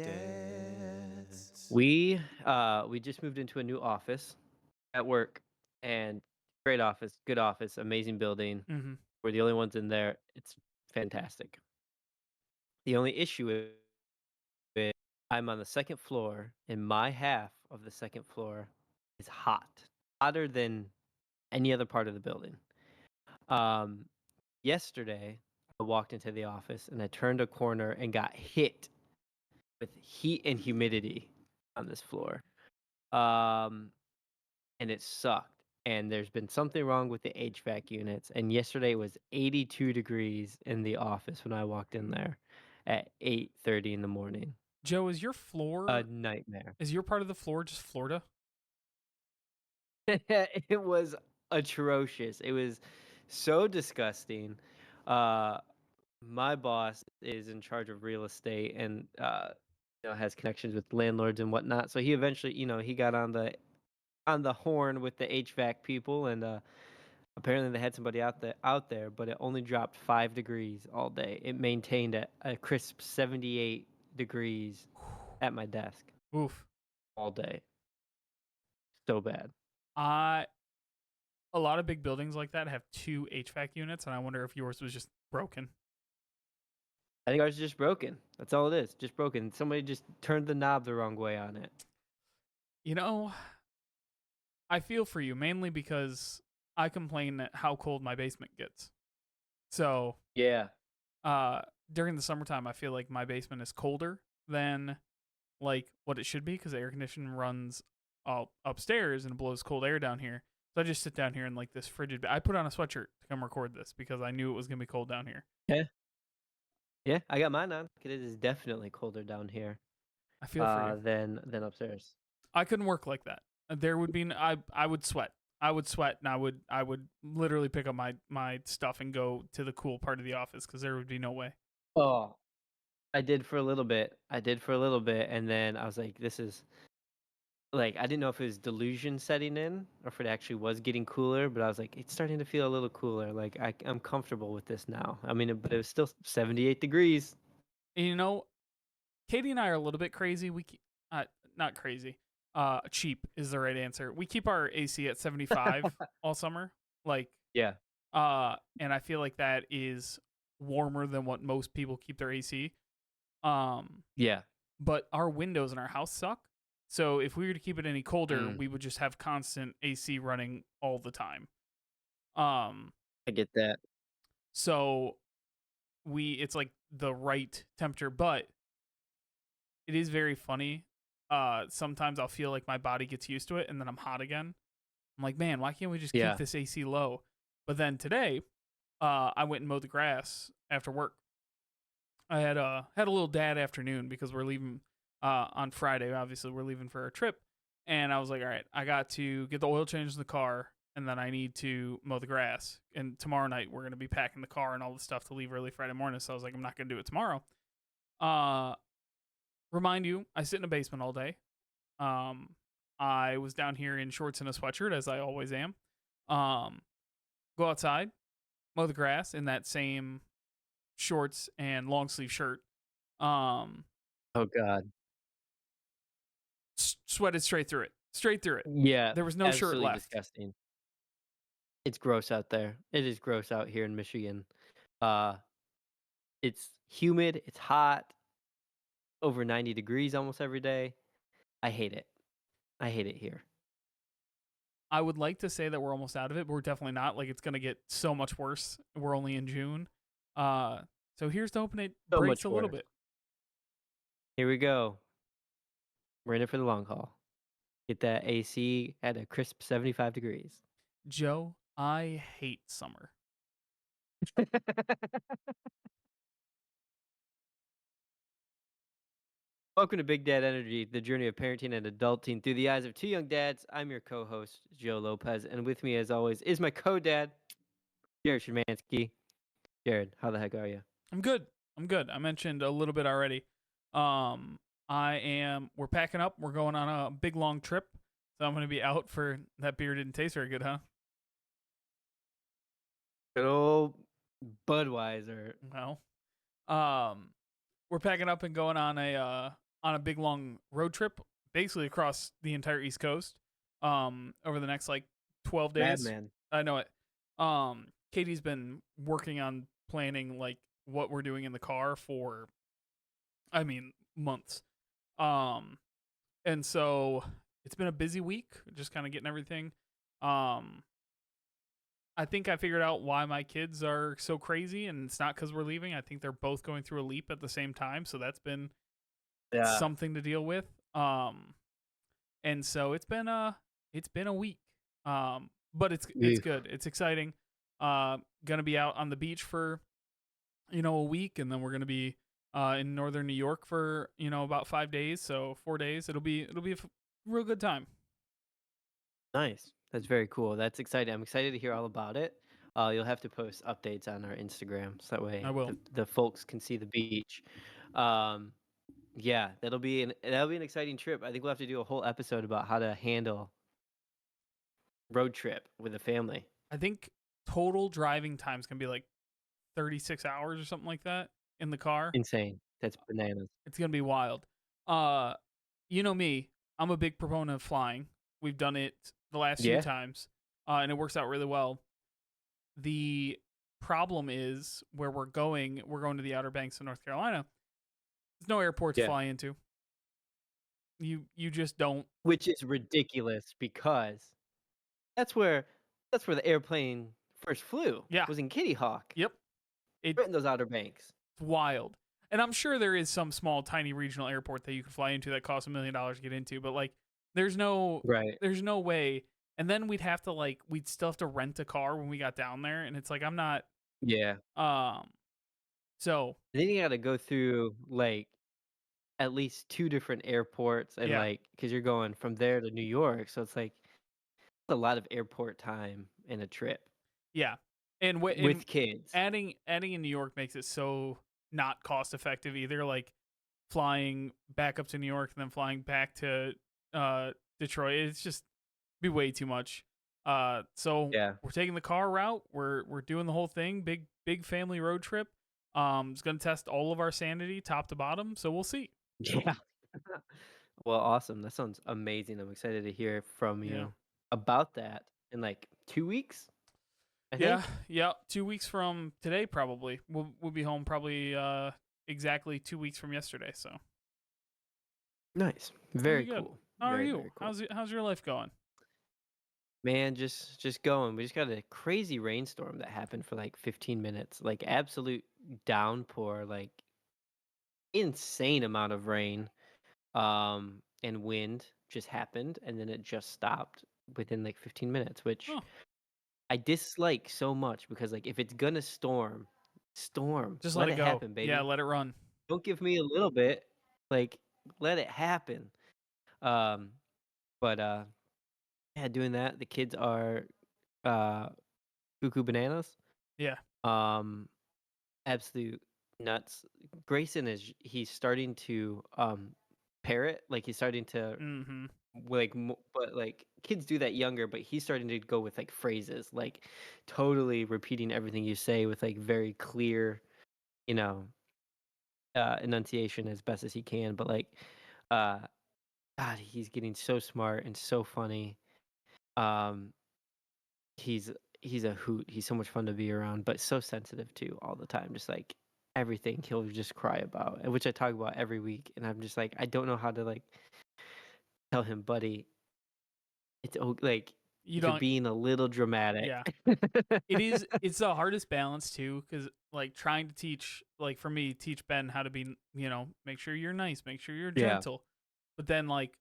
dads. We just moved into a new office at work, and great office, good office, amazing building. Mhm. We're the only ones in there. It's fantastic. The only issue is I'm on the second floor, and my half of the second floor is hot, hotter than any other part of the building. Um, Yesterday, I walked into the office and I turned a corner and got hit with heat and humidity on this floor. Um, and it sucked. And there's been something wrong with the HVAC units. And yesterday was 82 degrees in the office when I walked in there at 8:30 in the morning. Joe, is A nightmare. your part of the floor just Florida? It was atrocious. It was so disgusting. Uh, my boss is in charge of real estate and has connections with landlords and whatnot. So he eventually, he got on the horn with the HVAC people, and apparently they had somebody out there, but it only dropped 5 degrees all day. It maintained at a crisp 78 degrees at my desk Oof. all day. So bad. A lot of big buildings like that have 2 HVAC units, and I wonder if yours was just broken. I think ours is just broken. That's all it is. Just broken. Somebody just turned the knob the wrong way on it. You know, I feel for you mainly because I complain at how cold my basement gets. So, Yeah. during the summertime, I feel like my basement is colder than like what it should be because the air conditioning runs upstairs and it blows cold air down here. So I just sit down here in like this frigid. I put on a sweatshirt to come record this because I knew it was gonna be cold down here. Yeah. Yeah, I got mine on. It is definitely colder down here I feel for you. than upstairs. I couldn't work like that. There would be I would sweat. I would sweat and I would literally pick up my stuff and go to the cool part of the office because there would be no way. Oh, I did for a little bit. And then I was like, this is like, I didn't know if it was delusion setting in or if it actually was getting cooler, but I was like, it's starting to feel a little cooler. Like, I'm comfortable with this now. I mean, but it was still 78 degrees. And, Katie and I are a little bit crazy. Not crazy. Cheap is the right answer. We keep our AC at 75 all summer. Like, Yeah. and I feel like that is warmer than what most people keep their AC. Yeah. But our windows in our house suck. So if we were to keep it any colder, Mm. we would just have constant AC running all the time. I get that. So it's like the right temperature, but it is very funny. Sometimes I'll feel like my body gets used to it and then I'm hot again. I'm like, man, why can't we just Yeah. keep this AC low? But then today, I went and mowed the grass after work. I had a little dad afternoon because we're leaving on Friday. Obviously, we're leaving for a trip, and I was like, all right, I got to get the oil changed in the car, and then I need to mow the grass. And tomorrow night we're gonna be packing the car and all the stuff to leave early Friday morning. So I was like, I'm not gonna do it tomorrow. Remind you, I sit in a basement all day. I was down here in shorts and a sweatshirt as I always am. Go outside, mow the grass in that same shorts and long sleeve shirt. Oh God. Sweated straight through it. Yeah. There was no shirt Absolutely left. disgusting. It's gross out there. It is gross out here in Michigan. Uh, it's humid. It's hot. Over 90 degrees almost every day. I hate it. I hate it here. I would like to say that we're almost out of it, but we're definitely not. Like, it's gonna get so much worse. We're only in June. So here's to hoping it So breaks much a little worse. bit. Here we go. We're in it for the long haul. Get that AC at a crisp 75 degrees. Joe, I hate summer. Welcome to Big Dad Energy, the journey of parenting and adulting through the eyes of two young dads. I'm your co-host, Joe Lopez, and with me, as always, is my co-dad, Jared Szymanski. Jared, how the heck are you? I'm good. I mentioned a little bit already. We're packing up. We're going on a big long trip. So I'm going to be out for that beer didn't taste very good, huh? Good old Budweiser. Well, we're packing up and going on on a big long road trip, basically across the entire East Coast, over the next like 12 days. Madman. I know it. Katie's been working on planning like what we're doing in the car for, I mean, months. Um, and so it's been a busy week, just kind of getting everything. Um, I think I figured out why my kids are so crazy, and it's not because we're leaving. I think they're both going through a leap at the same time, so that's been Yeah. something to deal with. And so it's been a week. But it's Oof. good. It's exciting. Gonna be out on the beach for a week, and then we're gonna be in northern New York for about 5 days, so 4 days. It'll be a real good time. Nice. That's very cool. That's exciting. I'm excited to hear all about it. You'll have to post updates on our Instagram so that I way will. the folks can see the beach. Um, yeah, that'll be an exciting trip. I think we'll have to do a whole episode about how to handle road trip with a family. I think total driving time's gonna be like 36 hours or something like that in the car. Insane. That's bananas. It's gonna be wild. Uh, you know me, I'm a big proponent of flying. We've done it the last few Yeah. times, and it works out really well. The problem is where we're going to the Outer Banks of North Carolina. There's no airport to Yeah. fly into. You just don't. Which is ridiculous because that's where that's where the airplane first flew, Yeah. was in Kitty Hawk, Yep. It's right in those Outer Banks. wild. And I'm sure there is some small, tiny regional airport that you can fly into that costs $1 million to get into, but like, there's no, Right. there's no way. And then we'd still have to rent a car when we got down there, and it's like I'm not. Yeah. Um. So Then you gotta go through, like, at least 2 different airports and, yeah, like, because 'cause you're going from there to New York, so it's, like, a lot of airport time in a trip yeah, and with kids. adding in New York makes it so not cost effective either. Like flying back up to New York and then flying back to Detroit, it's just be way too much. So Yeah. we're taking the car route. We're doing the whole thing. Big family road trip. It's gonna test all of our sanity, top to bottom. So we'll see. Yeah. Well, awesome. That sounds amazing. I'm excited to hear from Yeah. you about that in, like, 2 weeks, I Yeah, think? yeah. 2 weeks from today, probably. We'll be home probably exactly 2 weeks from yesterday. So Nice. it'll be Very good. cool. How are Very, you? very cool. How's your life going? Man, just going. We just got a crazy rainstorm that happened for, like, 15 minutes, like, absolute downpour, like, insane amount of rain, and wind just happened, and then it just stopped within, like, 15 minutes, which Oh, I dislike so much because, like, if it's gonna storm, storm. just let Let it it go. happen, Yeah, baby. let it run. Don't give me a little bit, like, let it happen. Um, but, yeah, doing that, the kids are, uh, cuckoo bananas. Yeah. Um, absolute nuts. Grayson he's starting to, parrot, like, he's starting to, Mm-hmm. like, but, like, kids do that younger, but he's starting to go with, like, phrases, like, totally repeating everything you say with, like, very clear, you know, enunciation as best as he can, but, like, uh, God, he's getting so smart and so funny. Um, he's he's a hoot. He's so much fun to be around, but so sensitive too all the time. Just like everything he'll just cry about, and which I talk about every week. And I'm just like, I don't know how to like tell him, buddy. Like You you're don't. being a little dramatic. Yeah. It is. It's the hardest balance too, because like trying to teach, like for me, teach Ben how to be, make sure you're nice, make sure you're Yeah, gentle, but then like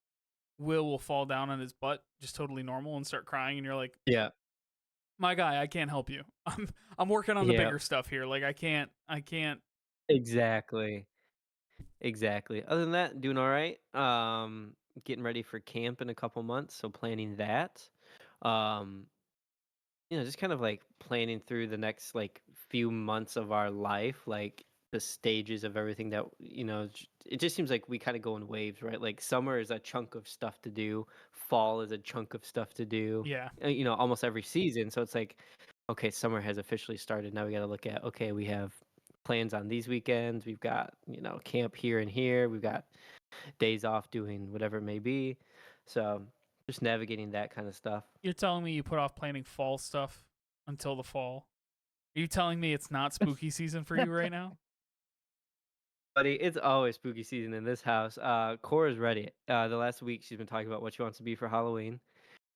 will fall down on his butt, just totally normal, and start crying, and you're like, yeah, my guy, I can't help you. I'm working on the yeah. bigger stuff here. Like I can't. Exactly, exactly. Other than that, doing all right. Getting ready for camp in a couple months, so planning that. Um, just kind of like planning through the next like few months of our life, like the stages of everything that it just seems like we kind of go in waves, right? Like summer is a chunk of stuff to do, fall is a chunk of stuff to do, Yeah. almost every season. So it's like, okay, summer has officially started. Now we got to look at, okay, we have plans on these weekends. We've got, camp here and here. We've got days off doing whatever it may be. So just navigating that kind of stuff. You're telling me you put off planning fall stuff until the fall? Are you telling me it's not spooky season for you right now? Buddy, it's always spooky season in this house. Cora's ready. The last week she's been talking about what she wants to be for Halloween.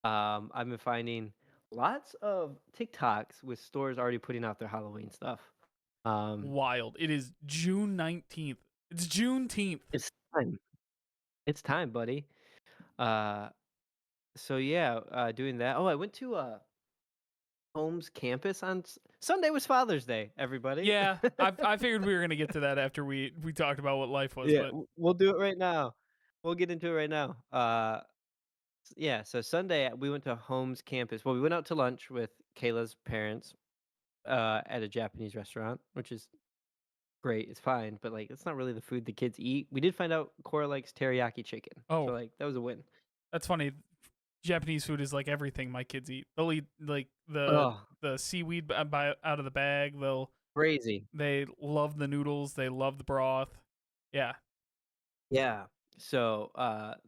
I've been finding lots of TikToks with stores already putting out their Halloween stuff. Um, Wild. It is June 19th. It's Juneteenth. it's time. It's time, buddy. Uh, so yeah, doing that. Oh, I went to Holmes campus on Sunday was Father's Day, everybody. Yeah, I figured we were gonna get to that after we talked about what life was, Yeah, but we'll do it right now. We'll get into it right now. Yeah, so Sunday we went to Holmes campus. Well, we went out to lunch with Kayla's parents at a Japanese restaurant, which is great. It's fine, but like it's not really the food the kids eat. We did find out Cora likes teriyaki chicken, so oh, like that was a win. that's funny. Japanese food is like everything my kids eat. They'll eat like Oh, the seaweed out of the bag. crazy. They love the noodles. They love the broth. Yeah. Yeah. So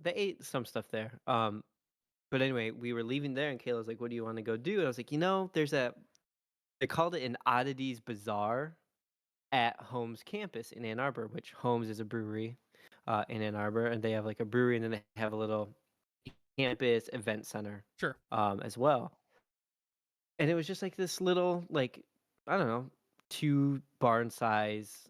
they ate some stuff there. But anyway, we were leaving there, and Kayla's like, "What do you want to go do?" And I was like, there's a they called it an oddities bazaar at Holmes campus in Ann Arbor, which Holmes is a brewery in Ann Arbor, and they have like a brewery, and then they have a little campus event center Sure. as well. And it was just like this little, like, I don't know, two barn size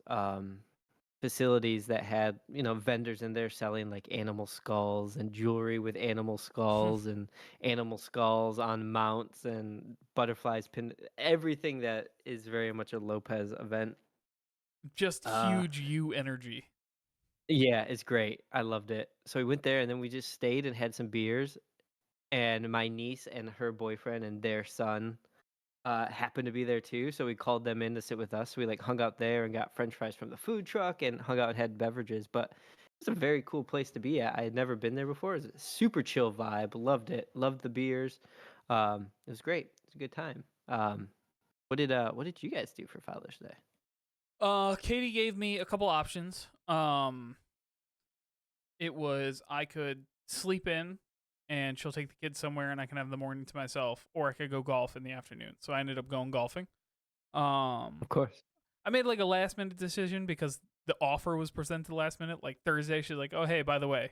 facilities that had, vendors in there selling like animal skulls and jewelry with animal skulls and animal skulls on mounts and butterflies pin everything that is very much a Lopez event. Just Uh huge you energy. yeah, it's great. I loved it. So we went there and then we just stayed and had some beers, and my niece and her boyfriend and their son happened to be there too, so we called them in to sit with us. We like hung out there and got French fries from the food truck and hung out and had beverages. But it's a very cool place to be at. I had never been there before. It was a super chill vibe. Loved it. Loved the beers. It was great. It was a good time. What did you guys do for Father's Day? Katie gave me a couple options. It was I could sleep in and she'll take the kids somewhere and I can have the morning to myself, or I could go golf in the afternoon. So I ended up going golfing. Um, Of course. I made like a last minute decision because the offer was presented last minute. Like Thursday, she's like, "Oh hey, by the way,"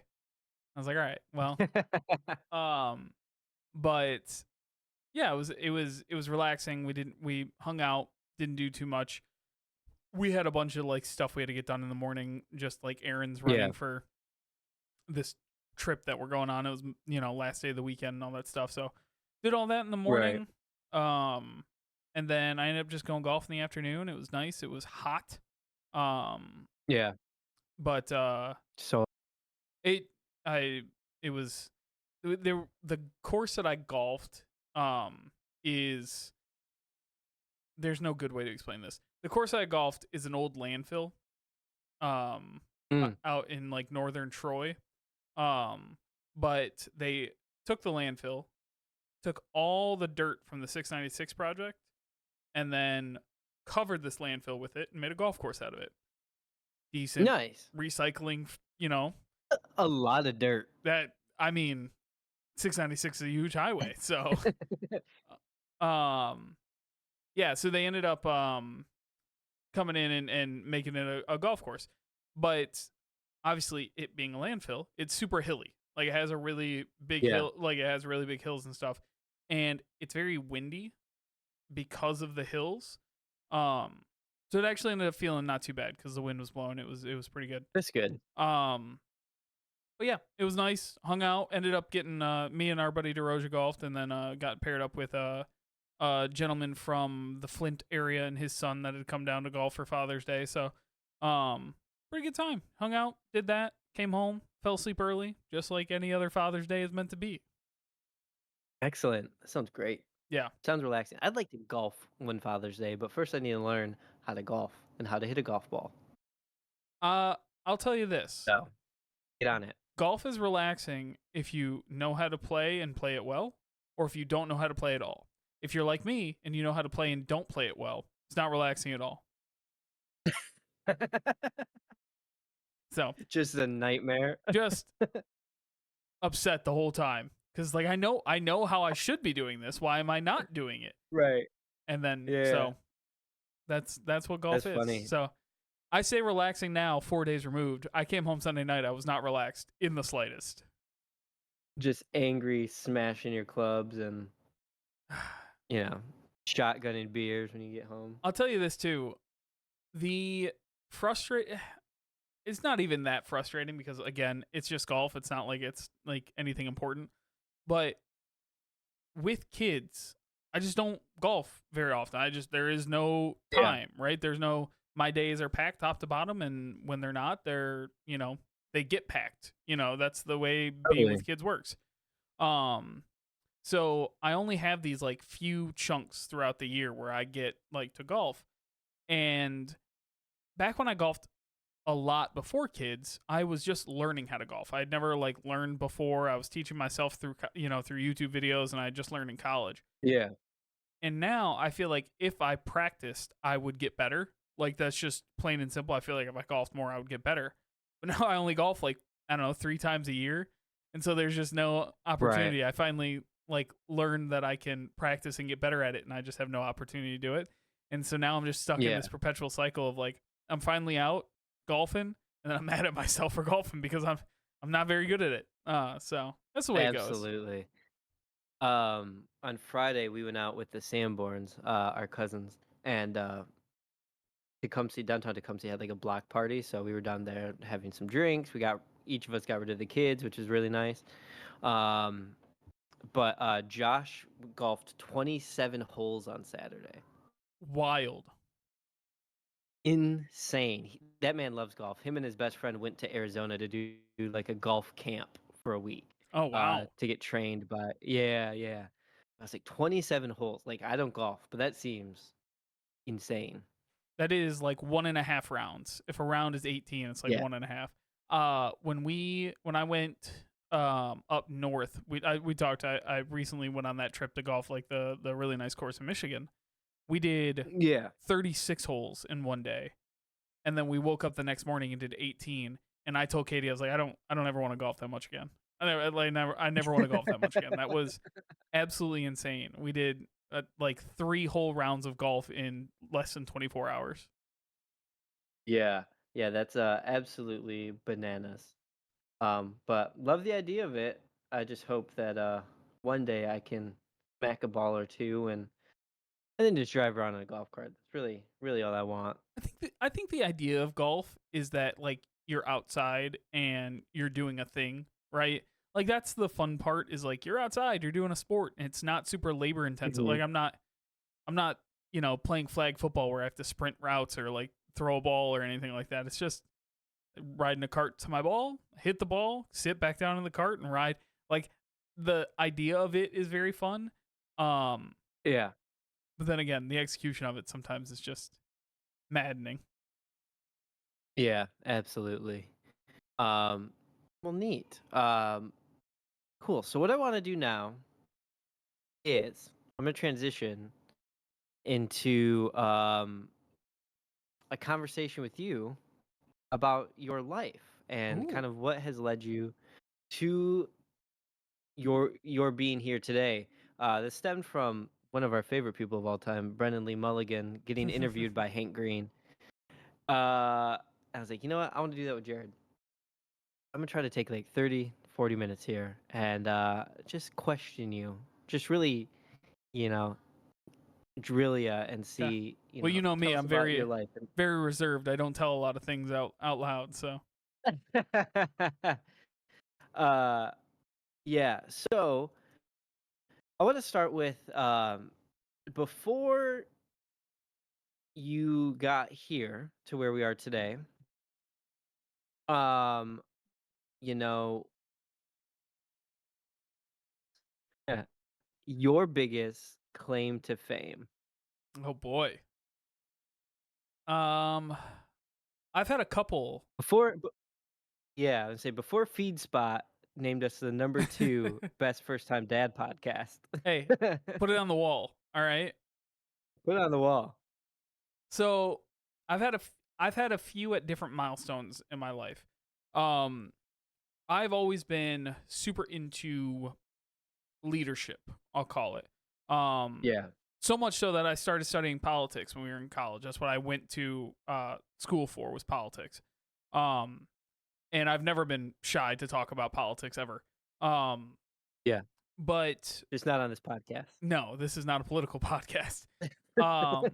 I was like, "All right, well," um, but yeah, it was relaxing. We hung out, didn't do too much. We had a bunch of like stuff we had to get done in the morning, just like errands Yeah. running for this trip that we're going on. It was last day of the weekend and all that stuff. So did all that in the Right. morning. Um, and then I ended up just going golf in the afternoon. It was nice. It was hot. Um, Yeah. but So it I it was the course that I golfed is there's no good way to explain this. The course I golfed is an old landfill um mm, out in like northern Troy. Um but they took the landfill, took all the dirt from the 696 project and then covered this landfill with it and made a golf course out of it. Decent nice. recycling, A lot of dirt. that I mean 696 is a huge highway. So um yeah, so they ended up coming in and making it a golf course. But obviously, it being a landfill, it's super hilly. Like it has a really big Yeah. hill, like it has really big hills and stuff, and it's very windy because of the hills. Um, so it actually ended up feeling not too bad because the wind was blowing. It was pretty good. That's good. Um, but yeah, it was nice. Hung out. Ended up getting me and our buddy DeRoja golfed, and then got paired up with a gentleman from the Flint area and his son that had come down to golf for Father's Day. So, pretty good time. Hung out, did that, came home, fell asleep early, just like any other Father's Day is meant to be. Excellent. That sounds great. Yeah. Sounds relaxing. I'd like to golf one Father's Day, but first I need to learn how to golf and how to hit a golf ball. Uh, I'll tell you this. So get on it. Golf is relaxing if you know how to play and play it well, or if you don't know how to play at all. If you're like me and you know how to play and don't play it well, it's not relaxing at all. So Just a nightmare. just upset the whole time because like I know how I should be doing this. Why am I not doing it? Right. And then Yeah. so that's what golf That's is. funny. So I say relaxing now, 4 days removed. I came home Sunday night. I was not relaxed in the slightest. Just angry, smashing your clubs and, you know, shotgunning beers when you get home. I'll tell you this too. The frustrate it's not even that frustrating because again, it's just golf. It's not like it's like anything important. But with kids, I just don't golf very often. There is no Yeah. time, right? There's no my days are packed top to bottom and when they're not, they get packed. That's the way being Totally. with kids works. Um so I only have these like few chunks throughout the year where I get like to golf. And back when I golfed a lot before kids, I was just learning how to golf. I had never like learned before. I was teaching myself through through YouTube videos, and I just learned in college. Yeah. And now I feel like if I practiced, I would get better. Like that's just plain and simple. I feel like if I golfed more, I would get better. But now I only golf like I don't know 3 times a year, and so there's just no Right. opportunity. I finally like learned that I can practice and get better at it, and I just have no opportunity to do it. And so now I'm just stuck in Yeah. this perpetual cycle of like I'm finally out golfing, and then I'm mad at myself for golfing because I'm not very good at it. So that's the way it goes. Absolutely. On Friday we went out with the Sanborns, our cousins, and Tecumseh downtown Tecumseh had like a block party, so we were down there having some drinks. Each of us got rid of the kids, which was really nice. Um, but Josh golfed 27 holes on Saturday. Wild. Insane. That man loves golf. Him and his best friend went to Arizona to do like a golf camp for a week, Oh wow. to get trained by. Yeah, yeah. I was like 27 holes. Like I don't golf, but that seems insane. That is like 1.5 rounds. If a round is 18, it's like Yeah. 1.5. When I went up north, we talked. I recently went on that trip to golf, like the really nice course in Michigan. We did Yeah. 36 holes in one day, and then we woke up the next morning and did 18. And I told Katie, I was like, I don't ever want to golf that much again. I never want to golf that much again. That was absolutely insane. We did like 3 whole rounds of golf in less than 24 hours. Yeah. Yeah, that's absolutely bananas. But love the idea of it. I just hope that one day I can smack a ball or two and then just drive around on a golf cart. That's really really all I want. I think the idea of golf is that like you're outside and you're doing a thing, right? Like that's the fun part is like you're outside, you're doing a sport, and it's not super labor intensive. Mhm. Like I'm not playing flag football where I have to sprint routes or like throw a ball or anything like that. It's just riding a cart to my ball, hit the ball, sit back down in the cart and ride. Like the idea of it is very fun. Um, Yeah. but then again, the execution of it sometimes is just maddening. Yeah, absolutely. Um, well, neat. Cool. So what I want to do now is I'm gonna transition into a conversation with you about your life and Ooh. kind of what has led you to your being here today. This stemmed from one of our favorite people of all time, Brendan Lee Mulligan, getting interviewed by Hank Green. I was like, you know what? I want to do that with Jared. I'm gonna try to take like 30, 40 minutes here and just question you, just really, you know, drill ya and Okay. see, Well, you know tell me, us I'm about your very life. very reserved. I don't tell a lot of things out loud, so. uh, yeah. So I want to start with before you got here to where we are today. Um, you know, your biggest claim to fame. Oh boy. Um I've had a couple. Before, yeah, I would say before FeedSpot named us the number 2 best first time dad podcast. Hey, put it on the wall, all right? Put it on the wall. So, I've had a few at different milestones in my life. Um, I've always been super into leadership, I'll call it. Um, Yeah. so much so that I started studying politics when we were in college. That's what I went to school for, was politics. Um, and I've never been shy to talk about politics ever. Um, Yeah. but Just not on this podcast. no, this is not a political podcast. Um,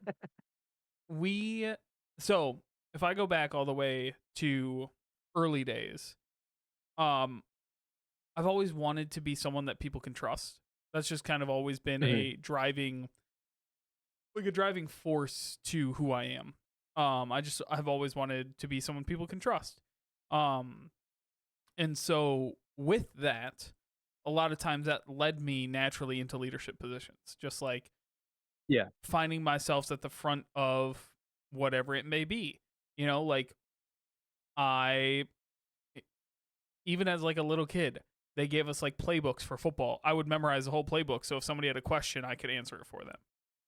we so if I go back all the way to early days, um, I've always wanted to be someone that people can trust. That's just kind of always been Mhm. a driving force to who I am. I've always wanted to be someone people can trust. Um, and so with that, a lot of times that led me naturally into leadership positions, just like Yeah. finding myself at the front of whatever it may be. Like I e, even as like a little kid, they gave us like playbooks for football. I would memorize the whole playbook, so if somebody had a question, I could answer it for them.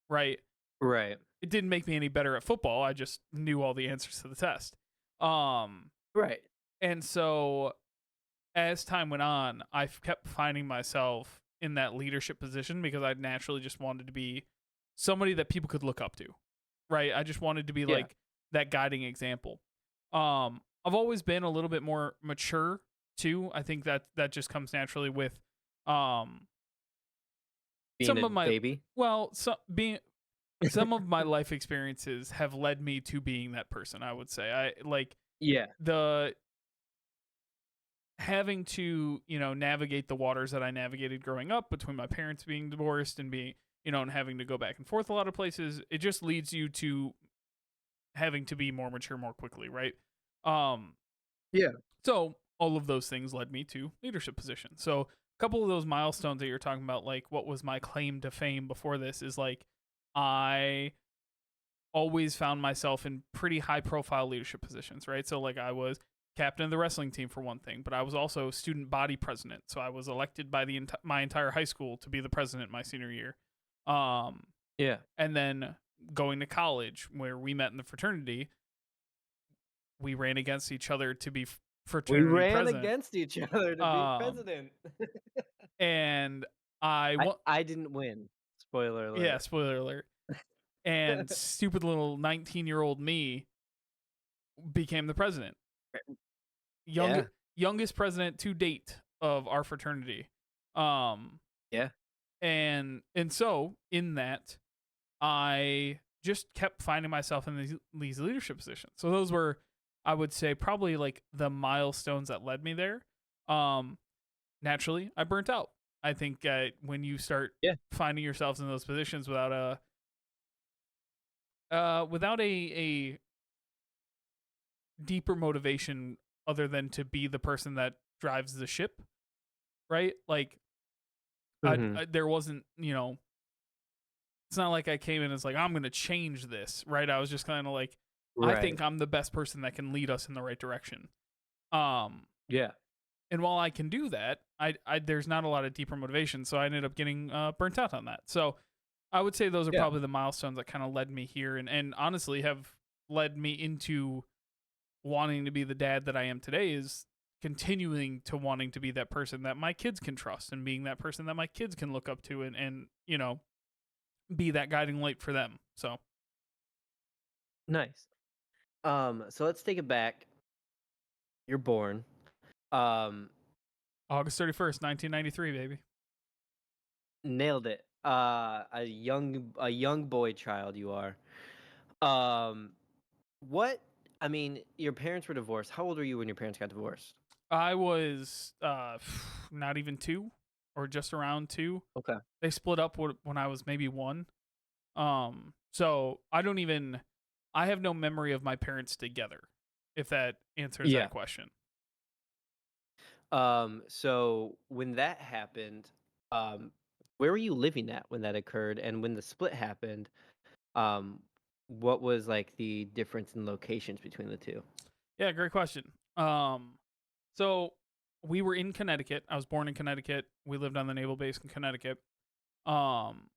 Right? Right. It didn't make me any better at football. I just knew all the answers to the test. Um Right. and so as time went on, I kept finding myself in that leadership position because I naturally just wanted to be somebody that people could look up to. Right? I just wanted to be Yeah. like that guiding example. I've always been a little bit more mature too. I think that just comes naturally with um Being some a of my baby. being some of my life experiences have led me to being that person, I would say. I like Yeah. the having to, navigate the waters that I navigated growing up between my parents being divorced and being, and having to go back and forth a lot of places. It just leads you to having to be more mature more quickly, right? Um Yeah. so all of those things led me to leadership positions. So a couple of those milestones that you're talking about, like what was my claim to fame before this, is like I always found myself in pretty high profile leadership positions, right? So like I was captain of the wrestling team for one thing, but I was also student body president. So I was elected by my entire high school to be the president my senior year. Um Yeah. and then going to college where we met in the fraternity, we ran against each other to be We fraternity ran president. against each other to be Um president. and I wa- I didn't win. Spoiler yeah, alert. spoiler alert. And stupid little 19-year-old me became the president. young Yeah. Youngest president to date of our fraternity. Um Yeah. and so in that, I just kept finding myself in these leadership positions. So those were, I would say, probably like the milestones that led me there. Um Naturally, I burnt out. I think when you start Yeah. finding yourselves in those positions without a deeper motivation other than to be the person that drives the ship, right? Like Mhm. there wasn't, it's not like I came in as like I'm going to change this, right? I was just kind of like I Right. think I'm the best person that can lead us in the right direction. Um Yeah. and while I can do that, I there's not a lot of deeper motivation, so I ended up getting burnt out on that. So I would say those are Yeah. probably the milestones that kind of led me here, and honestly have led me into wanting to be the dad that I am today, is continuing to wanting to be that person that my kids can trust, and being that person that my kids can look up to, and be that guiding light for them. So Nice. So let's take it back. You're born. Um, August 31st, 1993, baby. Nailed it. A young boy child you are. Um, what I mean, your parents were divorced. How old were you when your parents got divorced? I was not even two, or just around two. Okay. They split up when I was maybe one. So I have no memory of my parents together, if that answers that Yeah. question. So when that happened, um, where were you living at when that occurred? And when the split happened, um, what was like the difference in locations between the two? Yeah, great question. So we were in Connecticut. I was born in Connecticut. We lived on the naval base in Connecticut. Um,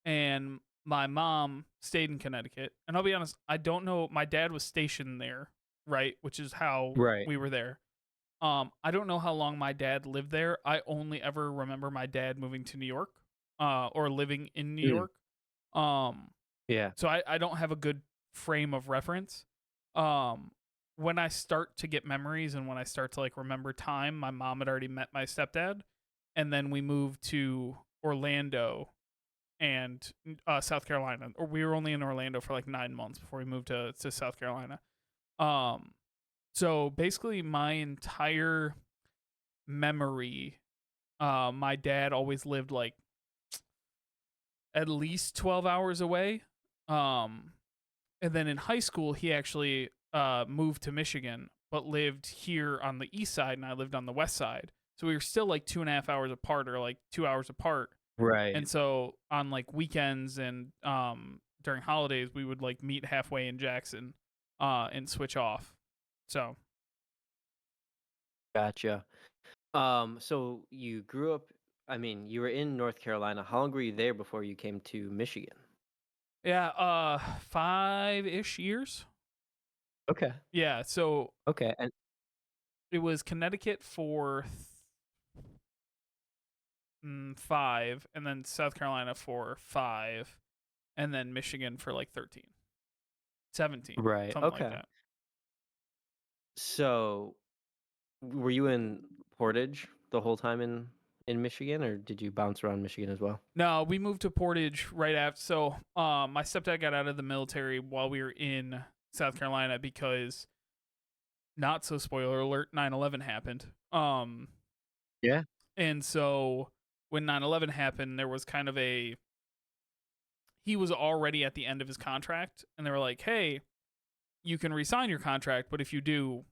and my mom stayed in Connecticut. And I'll be honest, I don't know. My dad was stationed there, right? Which is how Right. we were there. I don't know how long my dad lived there. I only ever remember my dad moving to New York, or living in New Mm, York. Um, yeah. so I don't have a good frame of reference. Um, when I start to get memories and when I start to like remember time, my mom had already met my stepdad, and then we moved to Orlando and South Carolina. Or we were only in Orlando for like 9 months before we moved to South Carolina. Um, so basically, my entire memory, my dad always lived like at least 12 hours away. Um, and then in high school, he actually moved to Michigan, but lived here on the east side, and I lived on the west side. So we were still like 2.5 hours apart, or like 2 hours apart. And Right. so on like weekends and during holidays, we would like meet halfway in Jackson, and switch off. So Gotcha. So you grew up, I mean, you were in North Carolina. How long were you there before you came to Michigan? yeah, 5-ish years. Okay. Yeah, so Okay. And it was Connecticut for 5, and then South Carolina for 5, and then Michigan for like 13, 17, right. something like Okay. that. So were you in Portage the whole time in Michigan, or did you bounce around Michigan as well? No, we moved to Portage right after. So, my stepdad got out of the military while we were in South Carolina because, not so spoiler alert, 9/11 happened. Yeah. And so when 9/11 happened, there was kind of a he was already at the end of his contract, and they were like, "Hey, you can resign your contract, but if you do,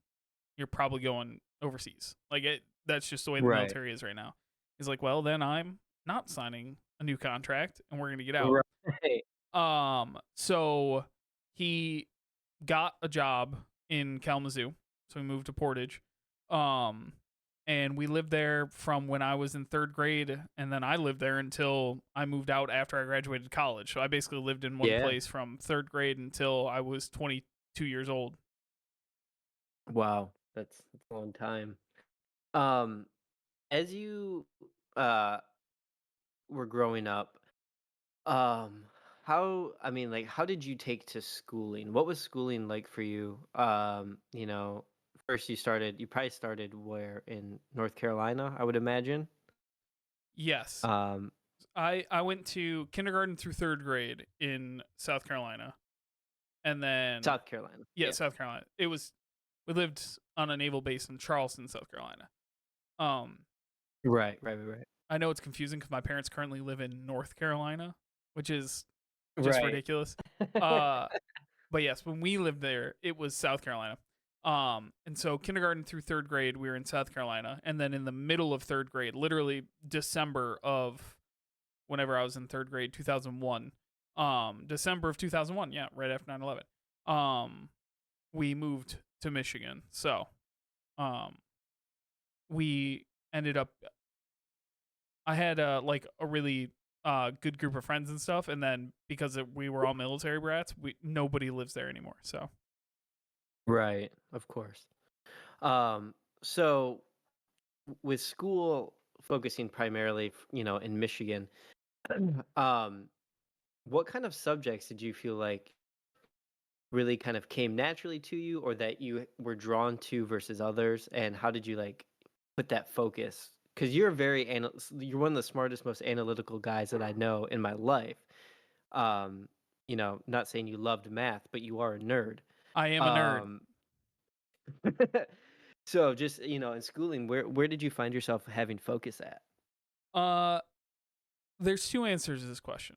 you're probably going overseas." Like that's just the way the Right. military is right now. He's like, "Well, then I'm not signing a new contract, and we're gonna get out." Right. So he got a job in Kalamazoo, so we moved to Portage. Um, and we lived there from when I was in third grade, and then I lived there until I moved out after I graduated college. So I basically lived in one Yeah. place from third grade until I was 22 years old. Wow. That's a long time. Um, as you uh were growing up, um, I mean, like, how did you take to schooling? What was schooling like for you? First you probably started where in North Carolina, I would imagine. Yes, Um, I went to kindergarten through third grade in South Carolina, and then South Carolina. yeah, Yeah. South Carolina. We lived on a naval base in Charleston, South Carolina. Um, Right, right, right, right. I know it's confusing because my parents currently live in North Carolina, which is just Right. ridiculous. Uh, but yes, when we lived there, it was South Carolina. And so kindergarten through third grade, we were in South Carolina, and then in the middle of third grade, literally December of whenever I was in third grade, 2001. December of 2001, yeah, right after 9/11. Um, we moved to Michigan, so um, we ended up I had like a really good group of friends and stuff, and then because we were all military brats, we nobody lives there anymore. So Right, of course. Um, so with school focusing primarily, in Michigan, um, what kind of subjects did you feel like really kind of came naturally to you or that you were drawn to versus others, and how did you like put that focus? Because you're one of the smartest, most analytical guys that I know in my life. Not saying you loved math, but you are a nerd. I am a nerd. um so just in schooling, where did you find yourself having focus at? Uh, there's two answers to this question.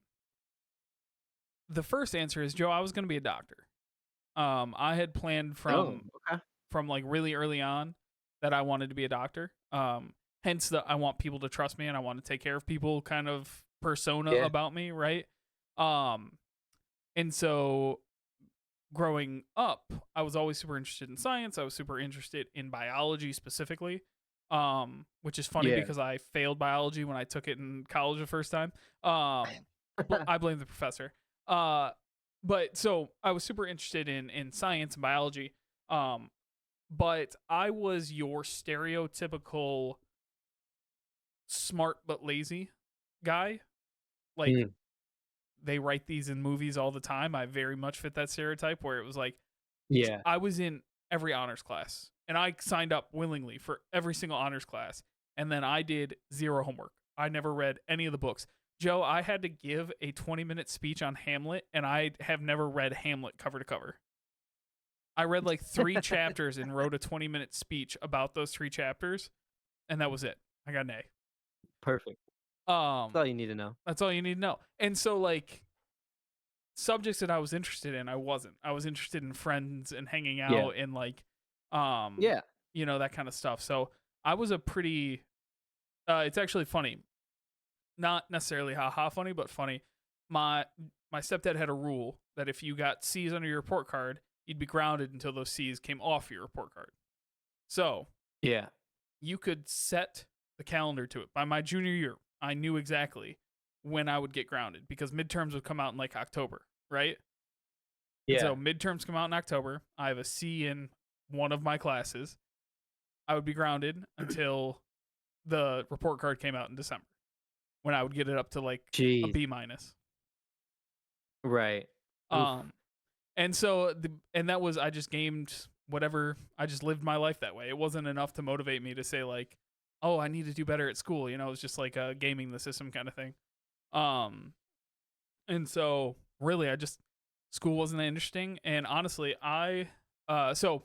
The first answer is Joe. I was going to be a doctor. I had planned Oh, okay. from like really early on that I wanted to be a doctor. Hence the I want people to trust me and I want to take care of people kind of persona Yeah. about me, right? Um, and so growing up, I was always super interested in science. I was super interested in biology specifically, which is funny Yeah. because I failed biology when I took it in college the first time. Um, I blame the professor. Uh, but so I was super interested in science and biology. Um, but I was your stereotypical smart but lazy guy. Like, Mm, they write these in movies all the time. I very much fit that stereotype where it was like yeah. I was in every honors class and I signed up willingly for every single honors class. And then I did zero homework. I never read any of the books. Joe, I had to give a 20-minute speech on Hamlet, and I have never read Hamlet cover to cover. I read like three chapters and wrote a 20-minute speech about those three chapters, and that was it. I got an Perfect. A. That's all you need to know. That's all you need to know. And so, like, subjects that I was interested in, I wasn't. I was interested in friends and hanging Yeah. out and like, um, Yeah. that kind of stuff. So I was a pretty. It's actually funny, not necessarily haha funny, but funny. My my stepdad had a rule that if you got C's under your report card, you'd be grounded until those C's came off your report card. So Yeah. you could set the calendar to it. By my junior year, I knew exactly when I would get grounded because midterms would come out in like October, right? And Yeah. so midterms come out in October. I have a C in one of my classes. I would be grounded until the report card came out in December when I would get it up to like a Jeez. B minus. Right. Oof. Um, and so and that was I just gamed whatever. I just lived my life that way. It wasn't enough to motivate me to say like, oh, I need to do better at school. You know, it was just like a gaming the system kind of thing. Um, and so really, I just school wasn't that interesting. And honestly, so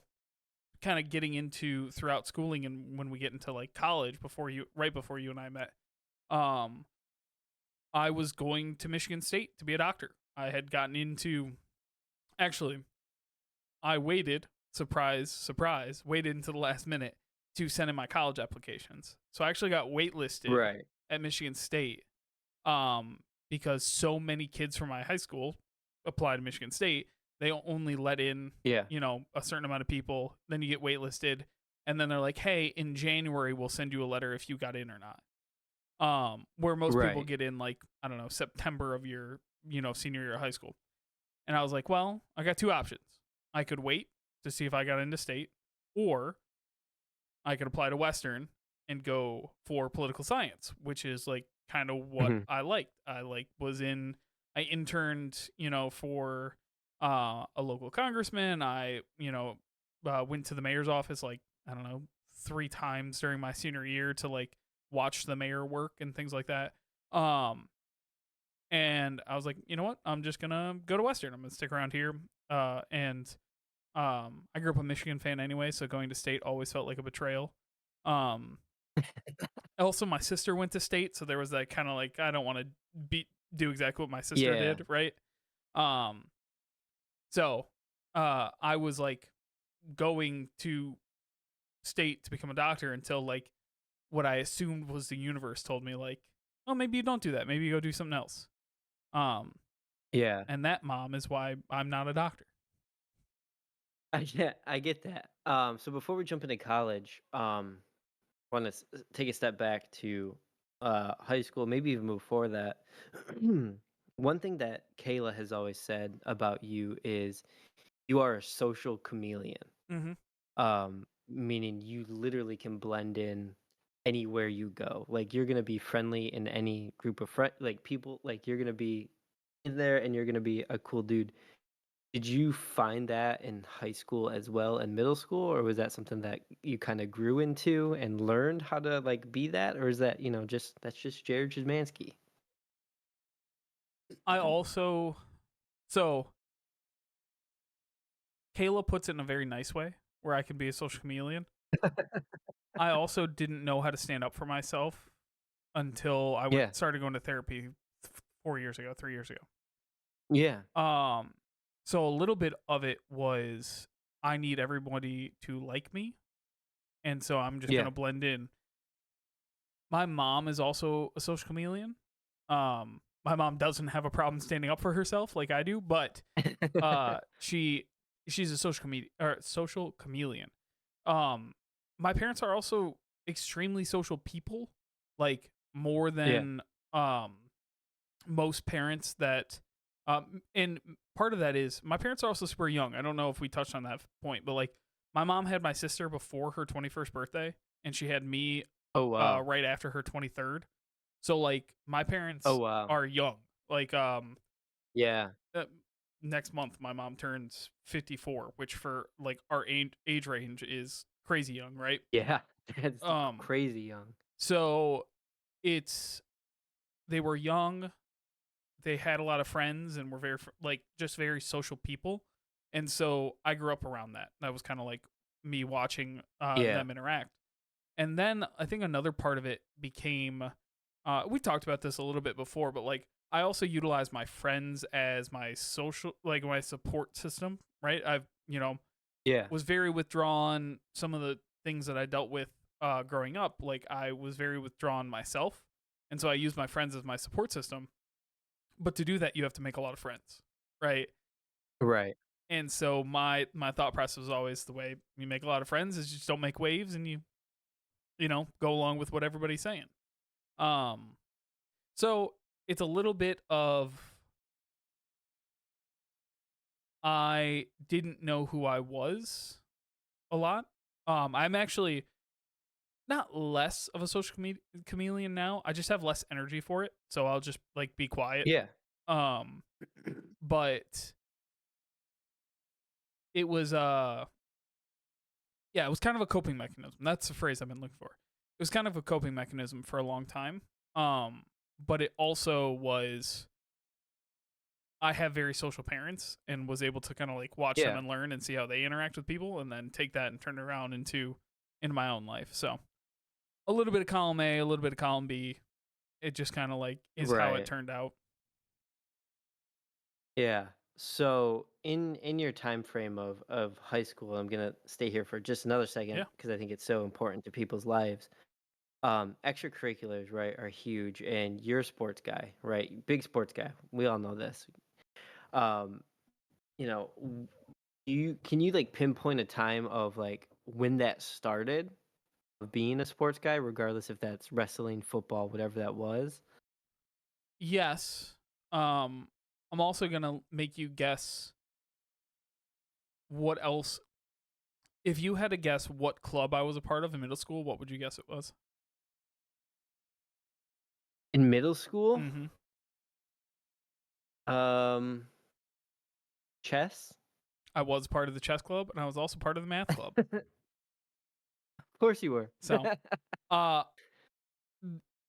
kind of getting into throughout schooling and when we get into like college right before you and I met, um, I was going to Michigan State to be a doctor. I had gotten into actually I waited, surprise, surprise, waited until the last minute to send in my college applications. So I actually got waitlisted Right. at Michigan State because so many kids from my high school applied to Michigan State. They only let in, Yeah. a certain amount of people. Then you get waitlisted, and then they're like, "Hey, in January we'll send you a letter if you got in or not." Where most people Right. get in like I don't know September of your senior year of high school. And I was like, well, I got two options. I could wait to see if I got into state, or I could apply to Western and go for political science, which is like kind of what Mhm. I liked. I interned, for a local congressman. I went to the mayor's office like, I don't know, three times during my senior year to like watch the mayor work and things like that. Um, and I was like, you know what? I'm just gonna go to Western. I'm gonna stick around here. And I grew up a Michigan fan anyway, so going to state always felt like a betrayal. Um, Also, my sister went to state, so there was that kind of like I don't want to do exactly what my sister Yeah. did, right? Um, so I was like going to state to become a doctor until like what I assumed was the universe told me like, oh, maybe you don't do that. Maybe you go do something else. Um, Yeah. and that mom is why I'm not a doctor. I get that. So before we jump into college, want to take a step back to high school, maybe even before that. One thing that Kayla has always said about you is you are a social chameleon. Mm-hmm. Meaning you literally can blend in anywhere you go. Like you're gonna be friendly in any group of like people. Like you're gonna be in there, and you're gonna be a cool dude. Did you find that in high school as well and middle school, or was that something that you kind of grew into and learned how to like be that, or is that just that's just Jared Szymanski? I also so Kayla puts it in a very nice way where I can be a social chameleon. I also didn't know how to stand up for myself until I Yeah, started going to therapy 4 years ago, 3 years ago. yeah, Um, so a little bit of it was I need everybody to like me, and so I'm just yeah, gonna blend in. My mom is also a social chameleon. My mom doesn't have a problem standing up for herself like I do, but uh, she she's a social chameleon. Um, my parents are also extremely social people, like more yeah, than um most parents that and part of that is my parents are also super young. I don't know if we touched on that point, but like my mom had my sister before her 21st birthday, and she had me Oh, wow. right after her 23rd. So like my Oh, parents wow. are young. Like Yeah. uh, next month my mom turns 54, which for like our age range is crazy young, right? Yeah. That's Um crazy young. so it's they were young, they had a lot of friends and were very like just very social people. And so I grew up around that. That was kind of like me watching Yeah. them interact. And then I think another part of it became we talked about this a little bit before, but like I also utilize my friends as my social like my support system, right? I've, Yeah. was very withdrawn. Some of the things that I dealt with growing up, like I was very withdrawn myself. And so I use my friends as my support system. But to do that, you have to make a lot of friends, right? Right. And so my thought process was always the way you make a lot of friends is you just don't make waves and you go along with what everybody's saying. Um, so it's a little bit of I didn't know who I was a lot. I'm actually not less of a social chameleon now. I just have less energy for it, so I'll just like be quiet. Yeah. Um, but it was yeah, it was kind of a coping mechanism. That's the phrase I've been looking for. It was kind of a coping mechanism for a long time. But it also was I have very social parents and was able to kind of like watch them Yeah. and learn and see how they interact with people and then take that and turn it around into my own life. So a little bit of column A, a little bit of column B. It just kind of like is how it Right. turned out. Yeah. So in your time frame of high school, I'm gonna stay here for just another second Yeah. because I think it's so important to people's lives. Extracurriculars, right, are huge, and you're a sports guy, right? Big sports guy. We all know this. Um, you can you like pinpoint a time of like when that started of being a sports guy, regardless if that's wrestling, football, whatever that was? Yes. Um, I'm also gonna make you guess what else. If you had to guess what club I was a part of in middle school, what would you guess it was? In middle school? Mm-hmm. Um, chess? I was part of the chess club, and I was also part of the math club. Of course you were. So, uh,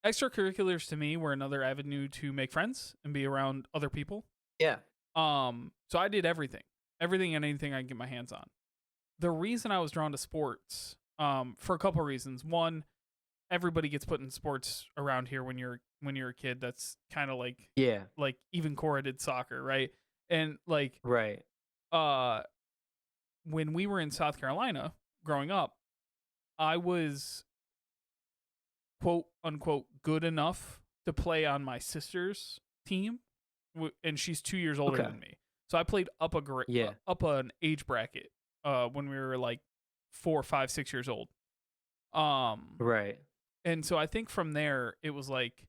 extracurriculars to me were another avenue to make friends and be around other people. Yeah. So I did everything and anything I could get my hands on. The reason I was drawn to sports, for a couple of reasons. One, everybody gets put in sports around here when you're a kid. That's kind of Yeah. like even Cora did soccer, right? And like Right. uh when we were in South Carolina growing up, I was quote unquote good enough to play on my sister's team, and she's 2 years older Okay. than me. So I played Yeah. up an age bracket when we were like 4, 5, 6 years old. Um, Right. and so I think from there it was like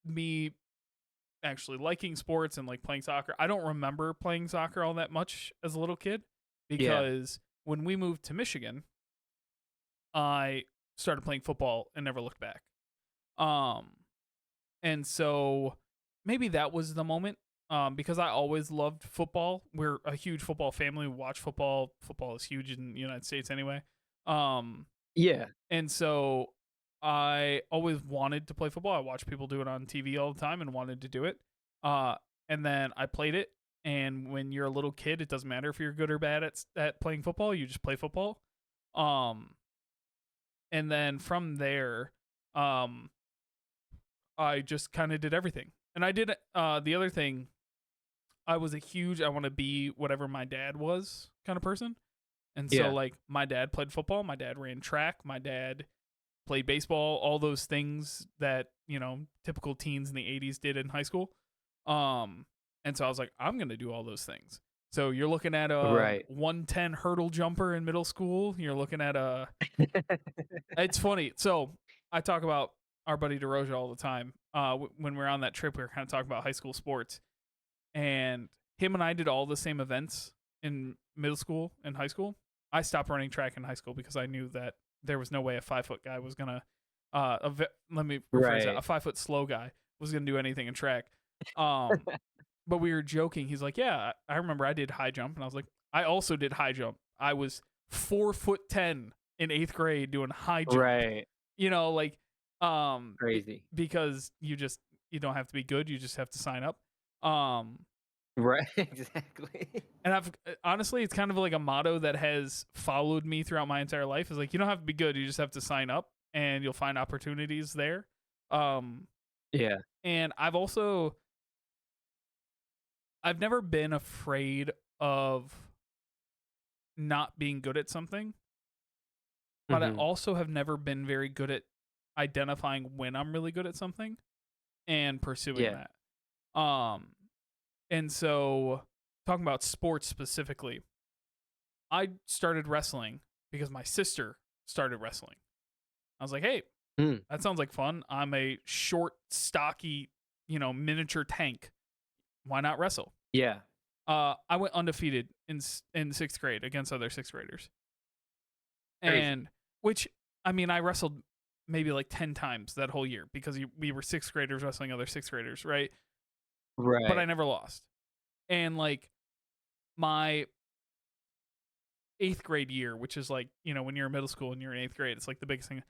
me actually liking sports and like playing soccer. I don't remember playing soccer all that much as a little kid Yeah. because when we moved to Michigan, I started playing football and never looked back. Um, and so maybe that was the moment. Because I always loved football. We're a huge football family. We watch football. Football is huge in the United States anyway. Um, Yeah. and so I always wanted to play football. I watched people do it on TV all the time and wanted to do it. Uh, and then I played it. And when you're a little kid, it doesn't matter if you're good or bad at playing football. You just play football. Um, and then from there, um, I just kind of did everything. And I did the other thing. I was a huge I want to be whatever my dad was kind of person. And so Yeah. like my dad played football, my dad ran track, my dad played baseball, all those things that, typical teens in the 80s did in high school. Um and so I was like I'm going to do all those things. So you're looking at a Right. 110 hurdle jumper in middle school, you're looking at a it's funny. So I talk about our buddy DeRoja all the time. When we were on that trip, we were kind of talking about high school sports, and him and I did all the same events in middle school and high school. I stopped running track in high school because I knew that there was no way a 5 foot guy was gonna let me rephrase that, Right. a 5 foot slow guy was gonna do anything in track. Um, but we were joking. He's like, "Yeah, I remember I did high jump," and I was like, "I also did high jump. I was 4'10" in 8th grade doing high jump." Right. You know, like, Crazy. because you don't have to be good. You just have to sign up. Um, Right, exactly. and I've honestly, it's kind of like a motto that has followed me throughout my entire life. Is like, you don't have to be good. You just have to sign up, and you'll find opportunities there. Um, Yeah. and I've never been afraid of not being good at something, but I Mhm. also have never been very good at identifying when I'm really good at something and pursuing Yeah. that. Um, and so talking about sports specifically, I started wrestling because my sister started wrestling. I was like, "Hey, Mm. that sounds like fun. I'm a short, stocky, miniature tank. Why not wrestle?" Yeah. I went undefeated in 6th grade against other 6th graders, Crazy. and which I mean, I wrestled maybe like 10 times that whole year because we were 6th graders wrestling other 6th graders, right? But I Right. never lost. And like my 8th grade year, which is like when you're in middle school and you're in 8th grade, it's like the biggest thing.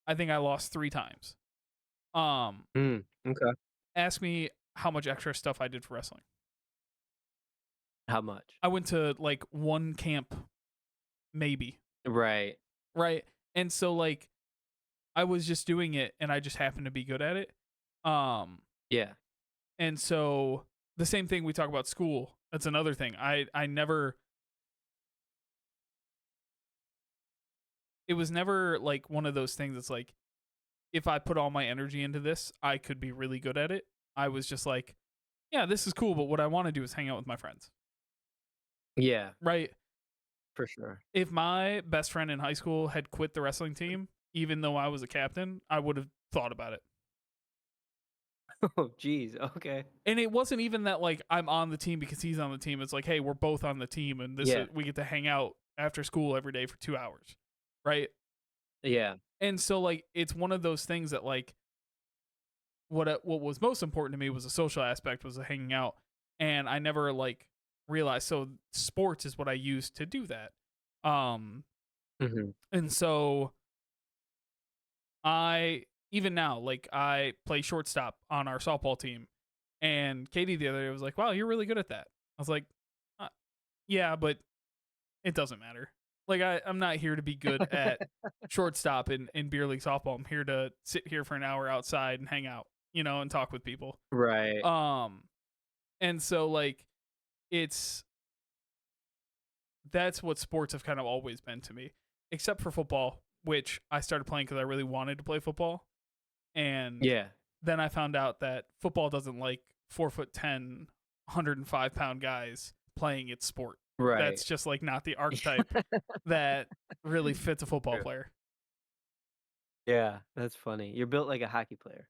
I think I lost 3 times. Um, Okay. ask me how much extra stuff I did for wrestling. How much? I went to like one camp, maybe, Right. right? And so like I was just doing it and I just happened to be good at it. Um Yeah. and so the same thing we talk about school. That's another thing. I never it was never like one of those things that's like if I put all my energy into this, I could be really good at it. I was just like, yeah, this is cool, but what I want to do is hang out with my friends. Yeah, Right? for sure. If my best friend in high school had quit the wrestling team, even though I was a captain, I would have thought about it. Oh, geez, okay. And it wasn't even that like I'm on the team because he's on the team. It's like, hey, we're both on the team, and this Yeah. is, we get to hang out after school every day for 2 hours, right? Yeah. And so like it's one of those things that like what was most important to me was the social aspect, was the hanging out, and I never like realized. So sports is what I used to do that. Um, Mhm. and so I even now like I play shortstop on our softball team, and Katie the other day was like, "Wow, you're really good at that." I was like, uh, "Yeah, but it doesn't matter. Like I'm not here to be good at shortstop in beer league softball. I'm here to sit here for an hour outside and hang out, and talk with people." Right. Um, and so like it's that's what sports have kind of always been to me, except for football, which I started playing because I really wanted to play football, and Yeah. then I found out that football doesn't like 4'10", 105 pound guys playing its sport. Right. That's just like not the archetype that really fits a football True. player. Yeah, that's funny. You're built like a hockey player.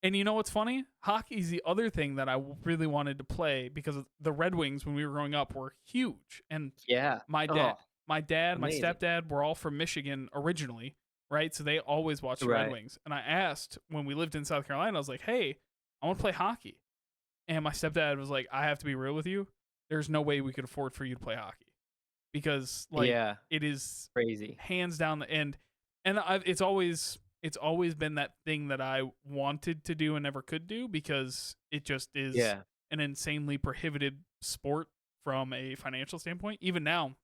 And you know what's funny? Hockey's the other thing that I really wanted to play because the Red Wings when we were growing up were huge, and Yeah. my dad, Oh, my amazing. stepdad were all from Michigan originally, right? So they always watched the Red Right. Wings. And I asked when we lived in South Carolina, I was like, "Hey, I want to play hockey." And my stepdad was like, "I have to be real with you. There's no way we could afford for you to play hockey because like Yeah, it is crazy. hands down the end." And it's always been that thing that I wanted to do and never could do because it just is Yeah. an insanely prohibited sport from a financial standpoint. Even now,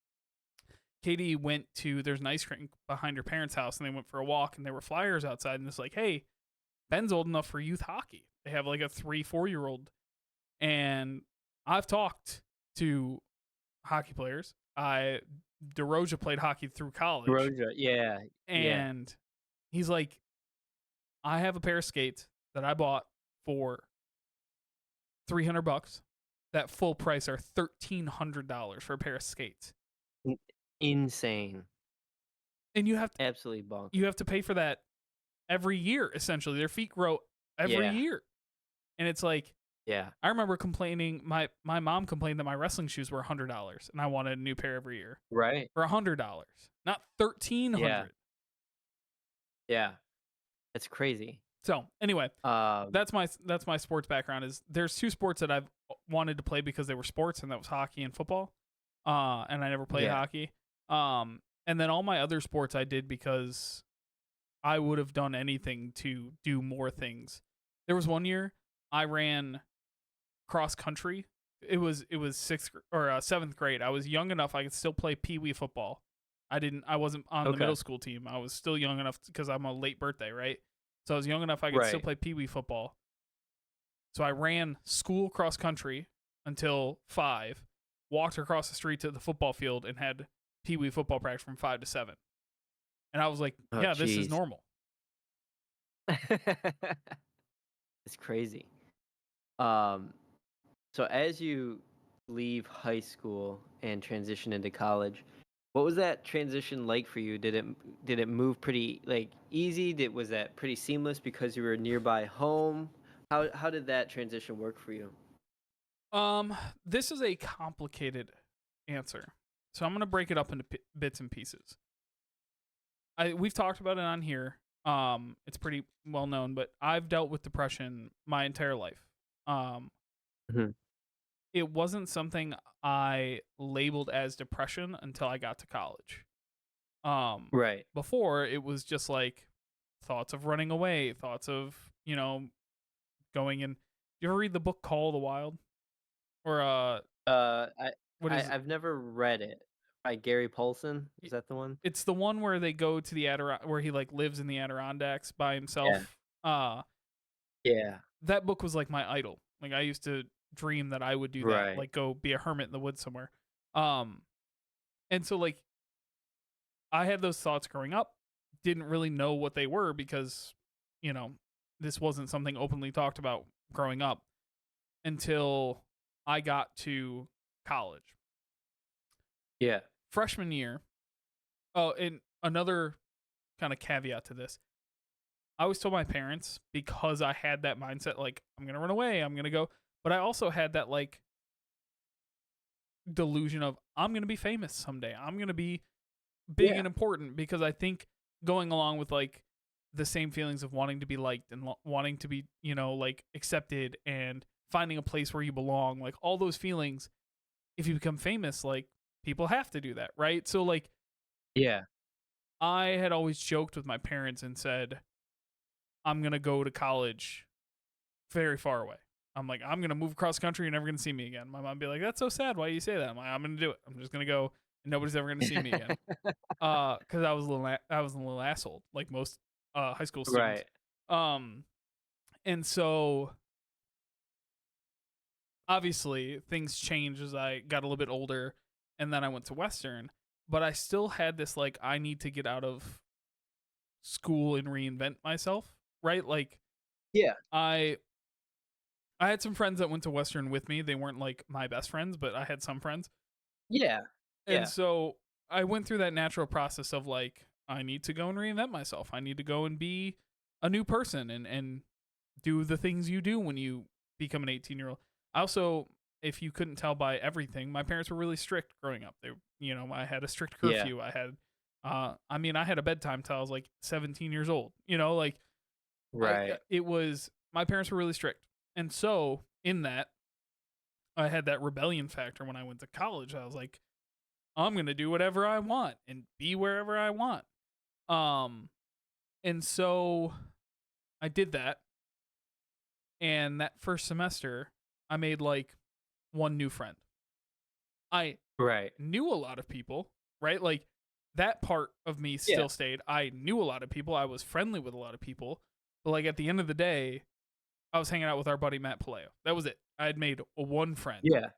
Katie went to there's an ice cream behind her parents' house and they went for a walk and there were flyers outside and it's like, "Hey, Ben's old enough for youth hockey." They have like a 3-4 year old, and I've talked to hockey players. DeRoja played hockey through college, Roja, yeah, yeah. and he's like, "I have a pair of skates that I bought for $300. That full price are $1,300 for a pair of skates, In insane. and Absolutely you bonkers. have to pay for that every year. Essentially, their feet grow every Yeah. year, and it's like." Yeah. I remember complaining my mom complained that my wrestling shoes were $100 and I wanted a new pair every year Right. for $100, not 1,300. Yeah. Yeah. It's crazy. So, anyway, Um, that's my sports background is there's two sports that I've wanted to play because they were sports, and that was hockey and football. And I never played yeah. hockey. And then all my other sports I did because I would have done anything to do more things. There was one year I ran cross country. It was seventh grade. I was young enough I could still play pee wee football. I wasn't on the Okay. middle school team. I was still young enough because I'm a late birthday, right? So I was young enough I could still Right. play pee wee football. So I ran school cross country until 5, walked across the street to the football field, and had pee wee football practice from 5 to 7. And I was like, Oh, yeah, this is jeez. normal. It's crazy. Um, so as you leave high school and transition into college, what was that transition like for you? Did it move pretty like easy? Was that pretty seamless because you were nearby home? How did that transition work for you? Um, this is a complicated answer. So I'm going to break it up into bits and pieces. We've talked about it on here. It's pretty well known, but I've dealt with depression my entire life. Um, Mhm. it wasn't something I labeled as depression until I got to college. Um, Right. before it was just like thoughts of running away, thoughts of going in. You ever read the book Call of the Wild? Or Uh, I, what is I've never read it. By Gary Paulson, is it? that the one? It's the one where they go to the where he like lives in the Adirondacks by Yeah. himself. Yeah. That book was like my idol. Like I used to dream that I would do that, Right. like go be a hermit in the woods somewhere. Um, and so like I had those thoughts growing up, didn't really know what they were because, you know, this wasn't something openly talked about growing up until I got to college. Yeah. Freshman year. Oh, and another kind of caveat to this. I always told my parents because I had that mindset like I'm going to run away, I'm going to go, but I also had that like delusion of I'm going to be famous someday. I'm going to be big Yeah. and important because I think going along with like the same feelings of wanting to be liked and wanting to be, like accepted and finding a place where you belong, like all those feelings, if you become famous, like people have to do that, right? So like Yeah. I had always joked with my parents and said, I'm going to go to college very far away. I'm like, I'm going to move across country. You're never going to see me again. My mom would be like, that's so sad. Why do you say that? I'm like, I'm going to do it. I'm just going to go and nobody's ever going to see me again. Cause I was a little asshole, like most, high school students. Right. Um, and so obviously things changed as I got a little bit older and then I went to Western, but I still had this, like, I need to get out of school and reinvent myself, right? Like Yeah. I I had some friends that went to Western with me. They weren't like my best friends, but I had some friends. Yeah. And Yeah. so I went through that natural process of like, I need to go and reinvent myself. I need to go and be a new person and do the things you do when you become an 18-year-old. I also, if you couldn't tell by everything, my parents were really strict growing up. I had a strict Yeah. curfew. I had a bedtime till I was like 17 years old. Like Right. it was, my parents were really strict. And so in that, I had that rebellion factor when I went to college. I was like, I'm gonna do whatever I want and be wherever I want. Um, and so I did that. And that first semester, I made like one new friend. I Right. knew a lot of people, right? Like that part of me Yeah. still stayed. I knew a lot of people. I was friendly with a lot of people. But like at the end of the day, I was hanging out with our buddy Matt Paleo. That was it. I had made one friend. Yeah.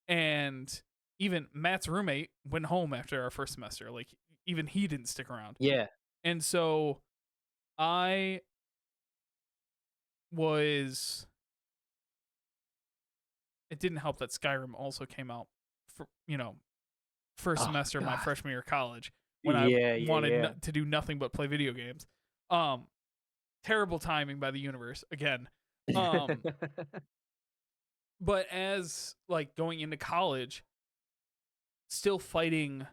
And even Matt's roommate went home after our first semester. Like even he didn't stick around. Yeah. And so I was it didn't help that Skyrim also came out for, first Oh semester of my god. freshman year of college when I Yeah, yeah, wanted yeah. to do nothing but play video games. Um Terrible timing by the universe again. Um but as like going into college, still fighting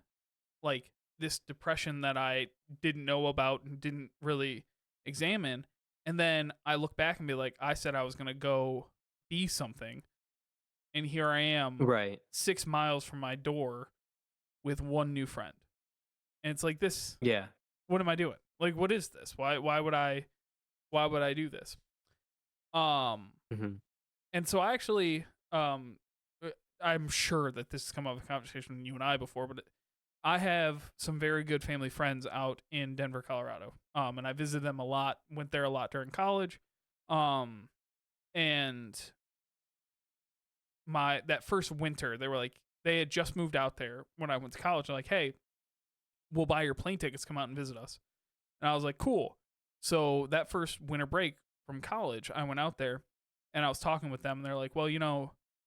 like this depression that I didn't know about and didn't really examine. And then I look back and be like, I said I was going to go be something. And here I am Right. 6 miles from my door with one new friend. And it's like this, Yeah. what am I doing? Like, what is this? Why would I do this? Um, Mhm. and so I actually, uh, I'm sure that this has come up in conversation with you and I before, but I have some very good family friends out in Denver, Colorado. And I visited them a lot, went there a lot during college. Um, and my that first winter, they were like, they had just moved out there when I went to college. They're like, hey, we'll buy your plane tickets, come out and visit us. And I was like, cool. So that first winter break from college, I went out there and I was talking with them. And they're like, well,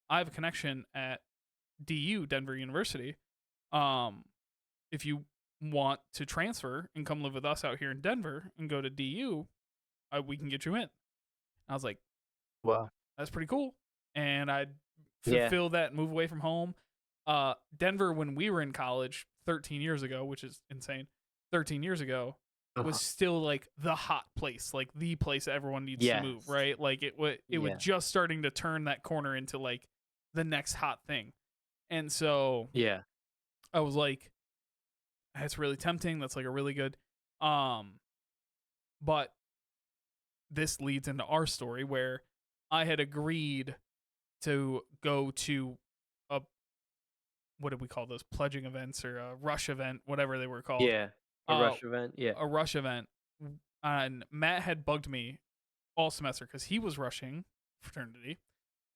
I have a connection at DU, Denver University. Um, if you want to transfer and come live with us out here in Denver and go to DU, we can get you in. I was like, Wow. that's pretty cool. And I'd Yeah. fulfill that, move away from home. Denver, when we were in college 13 years ago, which is insane, 13 years ago, was Uh-huh. still like the hot place, like the place everyone needs to move, Yes. right? Like it was Yeah. just starting to turn that corner into like the next hot thing. And so Yeah. I was like, that's really tempting. That's like a really good um but this leads into our story where I had agreed to go to a what did we call those pledging events or a rush event, whatever they were called. Yeah. A Uh, rush event. Yeah. a rush event, and Matt had bugged me all semester because he was rushing fraternity,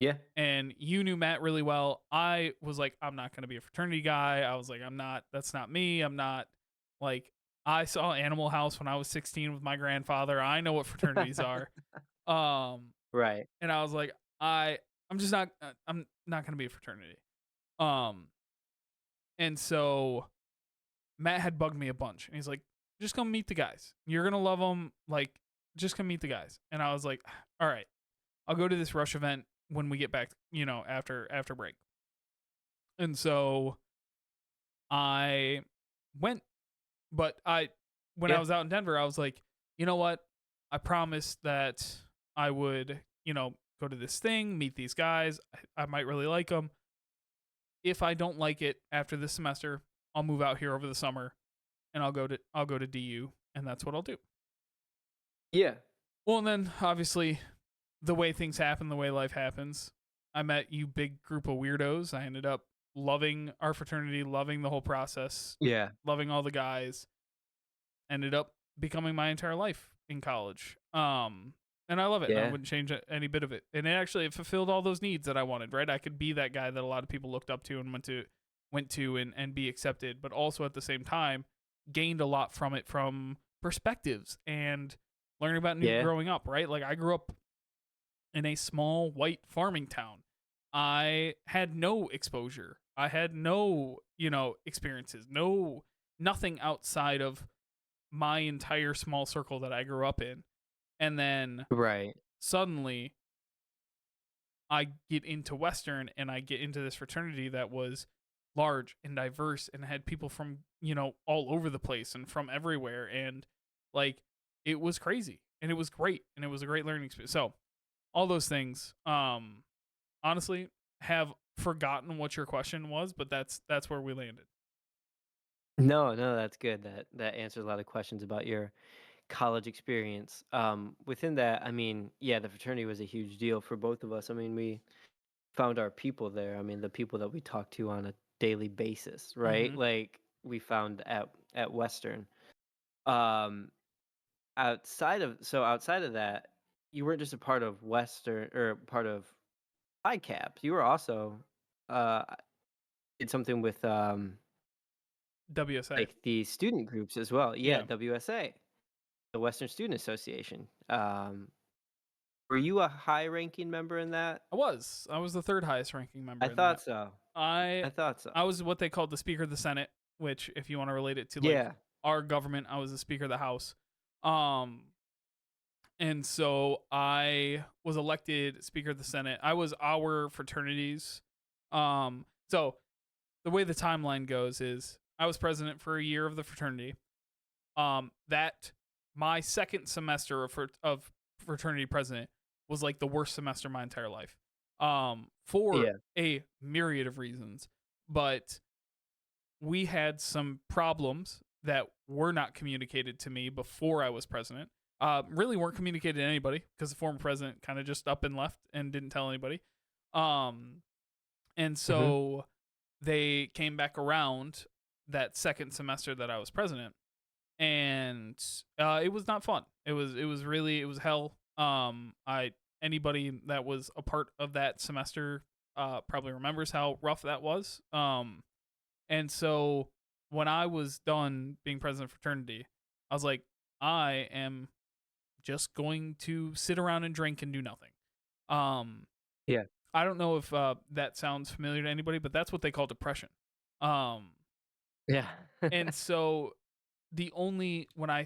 Yeah. and you knew Matt really well. I was like, I'm not going to be a fraternity guy. I was like, I'm not. That's not me. I'm not like. I saw Animal House when I was 16 with my grandfather. I know what fraternities are. Um, Right. and I was like, I'm just not. I'm not going to be a fraternity. Um, and so Matt had bugged me a bunch, and he's like, "Just come meet the guys. You're gonna love them. Like, just come meet the guys." And I was like, "All right, I'll go to this rush event when we get back. After break." And so I went, but when I Yeah. was out in Denver, I was like, you know what? I promised that I would, go to this thing, meet these guys. I might really like them. If I don't like it after this semester, I'll move out here over the summer and I'll go to DU, and that's what I'll do. Yeah. Well, and then obviously the way things happen, the way life happens, I met you big group of weirdos. I ended up loving our fraternity, loving the whole process, Yeah. loving all the guys. Ended up becoming my entire life in college. And I love it, and I Yeah. wouldn't change any bit of it. And it fulfilled all those needs that I wanted. Right, I could be that guy that a lot of people looked up to and went to and be accepted, but also at the same time gained a lot from it, from perspectives and learning about new Yeah. growing up. Right, like I grew up in a small white farming town. I had no exposure. I had no, experiences. No, nothing outside of my entire small circle that I grew up in. And then Right. suddenly I get into Western and I get into this fraternity that was large and diverse and had people from, all over the place and from everywhere. And like, it was crazy and it was great and it was a great learning experience. So, all those things, honestly, have forgotten what your question was, but that's where we landed. No, no, that's good. That answers a lot of questions about your college experience. Within that, I mean, yeah, the fraternity was a huge deal for both of us. I mean, we found our people there. I mean, the people that we talk to on a daily basis, right? Mm-hmm. Like we found at Western. Um, outside of that, you weren't just a part of Western or part of ICAP. You were also uh did something with WSA. like the student groups as well. Yeah, Yeah. WSA, the Western Student Association. Were you a high-ranking member in that? I was. I was the third highest ranking I member in that. thought so. I I thought so. I was what they called the Speaker of the Senate, which if you want to relate it to like Yeah. our government, I was the Speaker of the House. Um And so I was elected Speaker of the Senate. I was our fraternities. So the way the timeline goes is I was president for a year of the fraternity. That my second semester of fraternity president was like the worst semester of my entire life. For Yeah. a myriad of reasons, but we had some problems that were not communicated to me before I was president. Really weren't communicated to anybody because the former president kind of just up and left and didn't tell anybody. Um, and Mhm. so they came back around that second semester that I was president, and it was not fun. It was hell. I Anybody that was a part of that semester probably remembers how rough that was. And so when I was done being president of fraternity, I was like, I am just going to sit around and drink and do nothing. Um, Yeah. I don't know if that sounds familiar to anybody, but that's what they call depression. Um, Yeah. and so the only when I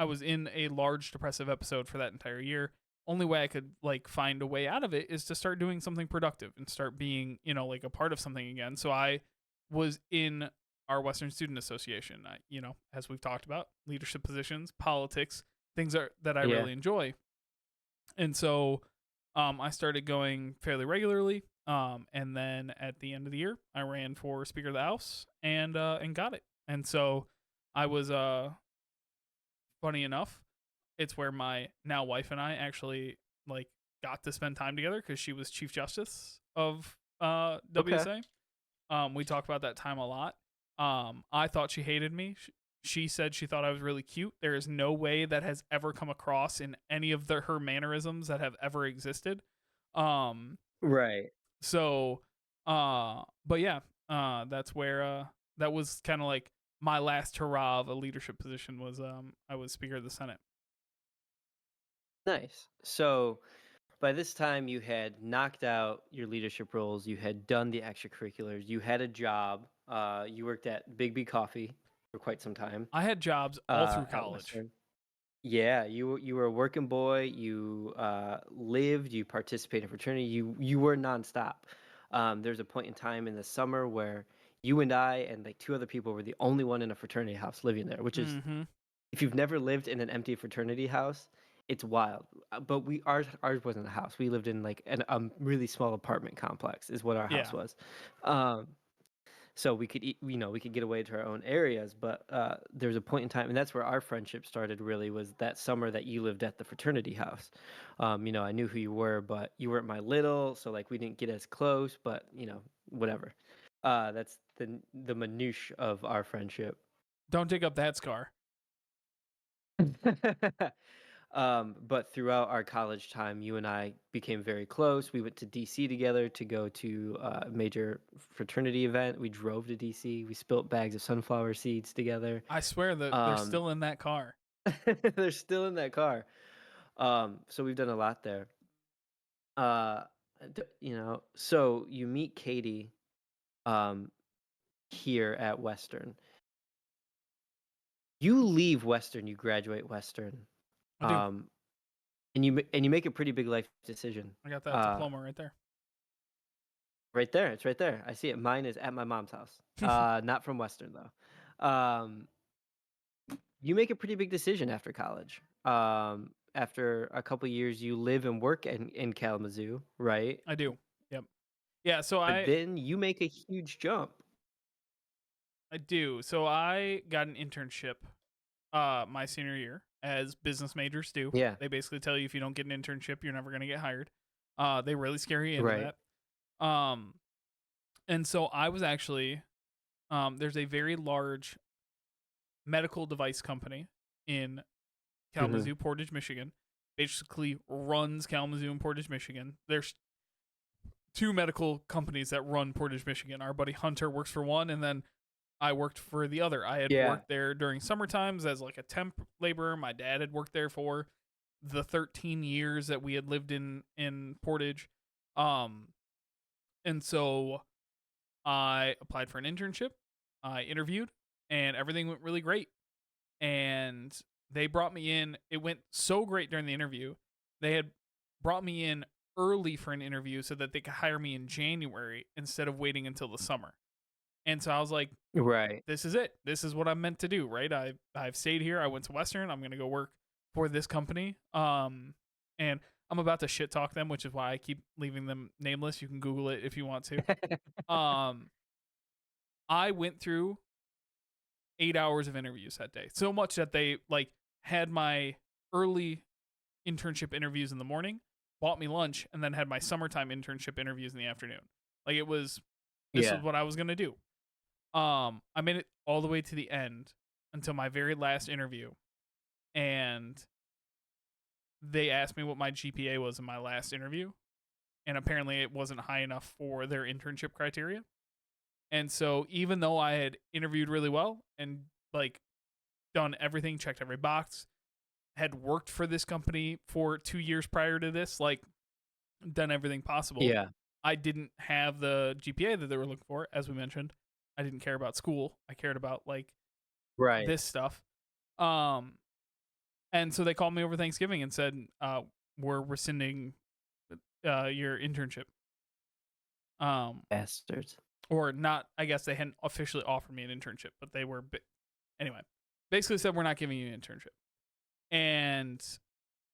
was in a large depressive episode for that entire year, only way I could like find a way out of it is to start doing something productive and start being, like a part of something again. So I was in our Western Student Association. As we've talked about, leadership positions, politics, that I Yeah. really enjoy. And so I started going fairly regularly. And then at the end of the year, I ran for Speaker of the House and got it. And so I was funny enough, it's where my now wife and I actually like got to spend time together because she was Chief Justice of Okay. WSA. We talk about that time a lot. I thought she hated me. She said she thought I was really cute. There is no way that has ever come across in any of her mannerisms that have ever existed. Um, Right. so, but yeah, that's where that was kind of like my last hurrah of a leadership position was I was Speaker of the Senate. Nice. So by this time, you had knocked out your leadership roles. You had done the extracurriculars. You had a job. You worked at Big B Coffee for quite some time. I had jobs all through At college. Western. Yeah, you were a working boy. You lived. You participated in fraternity. You were nonstop. There's a point in time in the summer where you and I and like two other people were the only one in a fraternity house living there, which is Mhm. if you've never lived in an empty fraternity house, it's wild. But ours wasn't a house. We lived in like really small apartment complex is what our house Yeah. was. Um, so we could we could get away to our own areas, but there was a point in time, and that's where our friendship started. Really, was that summer that you lived at the fraternity house. I knew who you were, but you weren't my little, so like we didn't get as close. But whatever. That's the minutiae of our friendship. Don't dig up that scar. But throughout our college time, you and I became very close. We went to DC together to go to a major fraternity event. We drove to DC. We spilt bags of sunflower seeds together. I swear that they're Um, still in that car. they're still in that car. So we've done a lot there. Uh, so you meet Katie um, here at Western. You leave Western, you graduate Western. I do. Um, and you make a pretty big life decision. I got that Uh, diploma right there. Right there, it's right there. I see it. Mine is at my mom's house. Not from Western though. You make a pretty big decision after college. After a couple years, you live and work in Kalamazoo, right? I do. Yep. Yeah, so But I then you make a huge jump. I do. So I got an internship my senior year, as business majors do. Yeah, They basically tell you if you don't get an internship, you're never going to get hired. They really scare you into right. that. Um and so I was actually there's a very large medical device company in Hmm. Kalamazoo, Portage, Michigan. Basically runs Kalamazoo and Portage, Michigan. There's two medical companies that run Portage, Michigan. Our buddy Hunter works for one, and then I worked for the other. I had Yeah, worked there during summer times as like a temp laborer. My dad had worked there for the 13 years that we had lived in Portage. Um and so I applied for an internship. I interviewed and everything went really great. And They brought me in. It went so great during the interview. They had brought me in early for an interview so that they could hire me in January instead of waiting until the summer. And so I was like, Right. this is it. This is what I'm meant to do, right? I've stayed here. I went to Western. I'm gonna go work for this company. And I'm about to shit talk them, which is why I keep leaving them nameless. You can Google it if you want to. Um, I went through 8 hours of interviews that day, so much that they like had my early internship interviews in the morning, bought me lunch, and then had my summertime internship interviews in the afternoon. Like it was, this was Yeah. what I was gonna do. I made it all the way to the end until my very last interview, and they asked me what my GPA was in my last interview, and apparently it wasn't high enough for their internship criteria. And so even though I had interviewed really well and like done everything, checked every box, had worked for this company for 2 years prior to this, like done everything possible, Yeah. I didn't have the GPA that they were looking for, as we mentioned. I didn't care about school. I cared about like Right. this stuff. Um, and so they called me over Thanksgiving and said, "We're rescinding your internship." Um, Bastards. or not. I guess they hadn't officially offered me an internship, but they were. Anyway, basically said we're not giving you an internship. And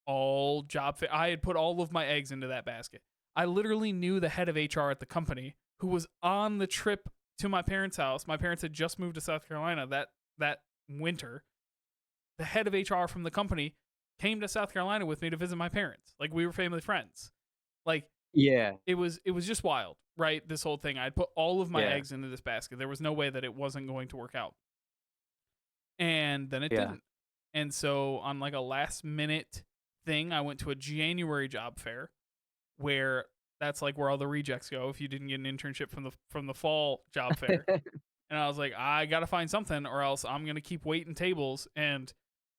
I had put all of my eggs into that basket. I literally knew the head of HR at the company who was on the trip to my parents' house. My parents had just moved to South Carolina that winter. The head of HR from the company came to South Carolina with me to visit my parents. Like we were family friends. Like Yeah. it was just wild, right? This whole thing. I'd put all of my Yeah. eggs into this basket. There was no way that it wasn't going to work out. And then it Yeah. didn't. And so on like a last minute thing, I went to a January job fair where that's like where all the rejects go if you didn't get an internship from the fall job fair. And I was like, I got to find something or else I'm going to keep waiting tables, and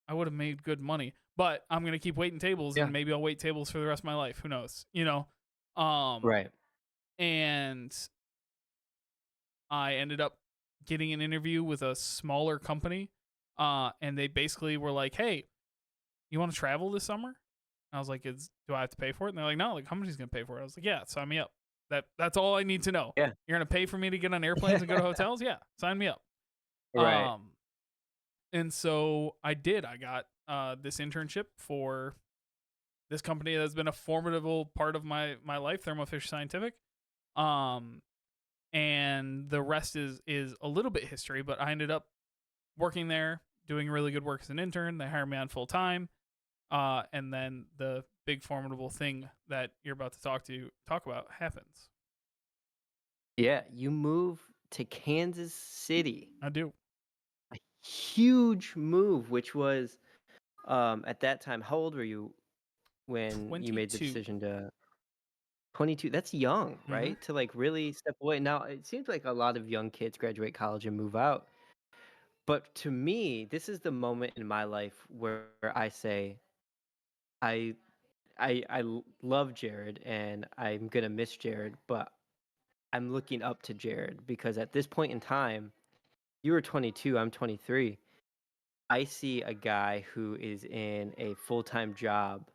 I would have made good money, but I'm going to keep waiting tables Yeah. and maybe I'll wait tables for the rest of my life. Who knows, you know? Um Right. and I ended up getting an interview with a smaller company. And they basically were like, "Hey, you want to travel this summer?" I was like, "Do I have to pay for it?" And they're like, "No, the company's gonna pay for it." I was like, "Yeah, sign me up. That's all I need to know. Yeah. You're gonna pay for me to get on airplanes and go to hotels? Yeah, sign me up." Right. Um, and so I did. I got this internship for this company that's been a formidable part of my life, Thermo Fisher Scientific. Um, and the rest is a little bit history, but I ended up working there, doing really good work as an intern. They hired me on full time. And then the big formidable thing that you're about to talk about happens. Yeah. You move to Kansas City. I do. A huge move, which was at that time, how old were you when you made the 22. decision to 22? That's young, Mm-hmm. right? To like really step away. Now, it seems like a lot of young kids graduate college and move out. But to me, this is the moment in my life where I say, I love Jared and I'm gonna miss Jared, but I'm looking up to Jared because at this point in time, you were 22, I'm 23. I see a guy who is in a full-time job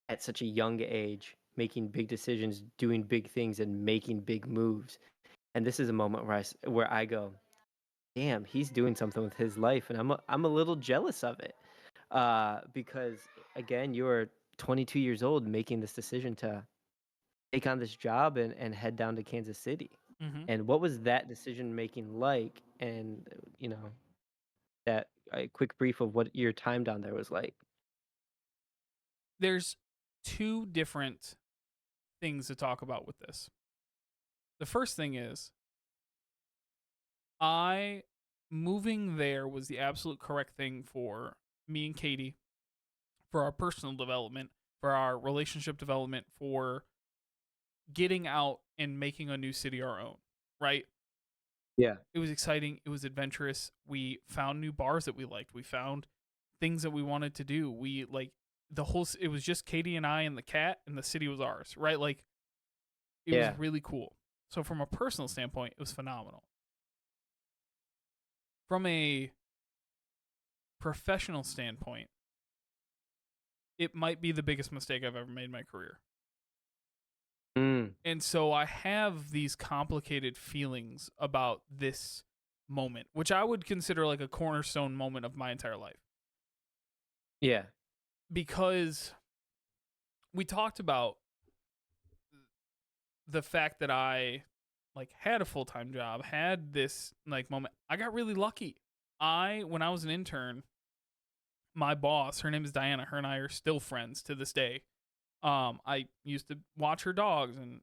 at such a young age, making big decisions, doing big things, and making big moves. And this is a moment where I go, damn, he's doing something with his life, and I'm a little jealous of it, because again, you're 22 years old making this decision to take on this job and head down to Kansas City. Mm-hmm. And what was that decision making like? And that a quick brief of what your time down there was like. There's two different things to talk about with this. The first thing is I moving there was the absolute correct thing for me and Katie, for our personal development, for our relationship development, for getting out and making a new city our own, right? Yeah. It was exciting. It was adventurous. We found new bars that we liked. We found things that we wanted to do. We like it was just Katie and I and the cat, and the city was ours, right? Like it was Yeah. really cool. So from a personal standpoint, it was phenomenal. From a professional standpoint, it might be the biggest mistake I've ever made in my career. Mm. And so I have these complicated feelings about this moment, which I would consider like a cornerstone moment of my entire life. Yeah. Because we talked about the fact that I like had a full-time job, had this like moment. I got really lucky. When I was an intern, my boss, her name is Diana, her and I are still friends to this day. I used to watch her dogs and,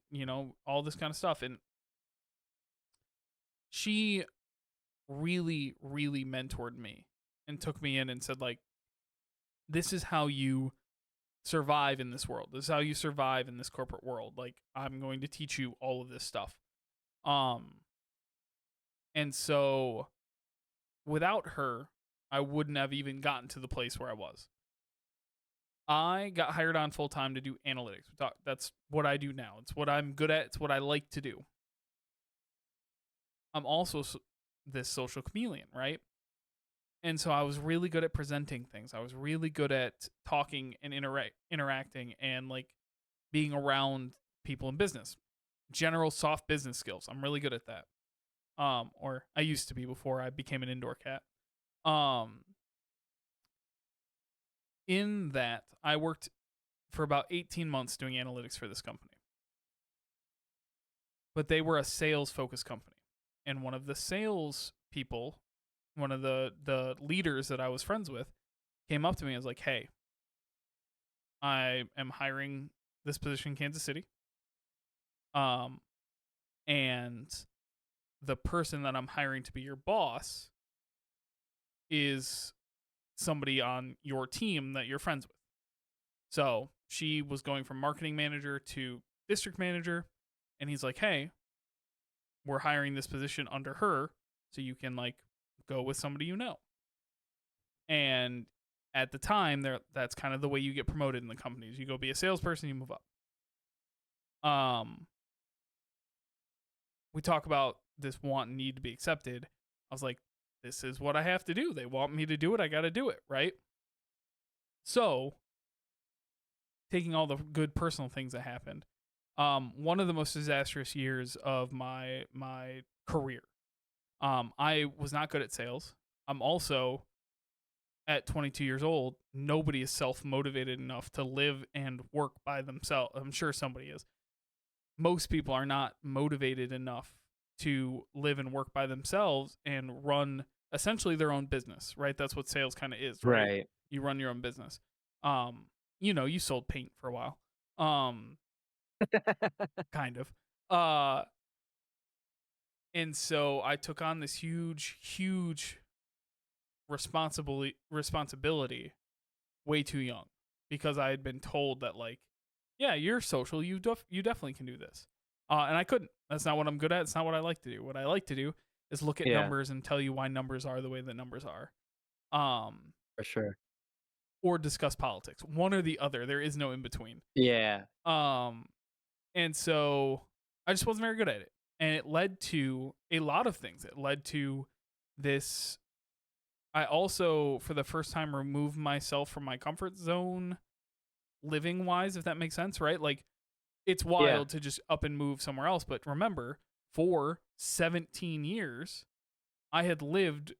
all this kind of stuff. And she really, really mentored me and took me in and said, like, this is how you survive in this world. This is how you survive in this corporate world. Like, I'm going to teach you all of this stuff. Um, and so without her, I wouldn't have even gotten to the place where I was. I got hired on full time to do analytics. That's what I do now. It's what I'm good at. It's what I like to do. I'm also this social chameleon, right? And so I was really good at presenting things. I was really good at talking and interacting and like being around people in business. General soft business skills. I'm really good at that. Or I used to be before I became an indoor cat. Um, in that, I worked for about 18 months doing analytics for this company. But they were a sales focused company. And one of the sales people, one of the leaders that I was friends with, came up to me and was like, "Hey, I am hiring this position in Kansas City. Um, and the person that I'm hiring to be your boss is somebody on your team that you're friends with." So she was going from marketing manager to district manager. And he's like, "Hey, we're hiring this position under her. So you can like go with somebody you know." And at the time, that's kind of the way you get promoted in the companies. You go be a salesperson, you move up. Um, we talk about this want and need to be accepted. I was like, this is what I have to do. They want me to do it. I got to do it. Right. So, taking all the good personal things that happened, one of the most disastrous years of my career. I was not good at sales. I'm also at 22 years old. Nobody is self motivated enough to live and work by themselves. I'm sure somebody is. Most people are not motivated enough to live and work by themselves and run essentially their own business, right? That's what sales kind of is, right? Right. You run your own business. You sold paint for a while. Um, kind of. Uh, and so I took on this huge, huge responsibility way too young because I had been told that like, yeah, you're social, you definitely can do this, and I couldn't. That's not what I'm good at. It's not what I like to do. What I like to do is look at Yeah, numbers and tell you why numbers are the way that numbers are, um, for sure. or discuss politics. One or the other. There is no in between. Yeah. Um, and so I just wasn't very good at it, and it led to a lot of things. It led to this. I also, for the first time, removed myself from my comfort zone living wise, if that makes sense, right? Like, it's Yeah. wild to just up and move somewhere else. But remember, for 17 years, I had lived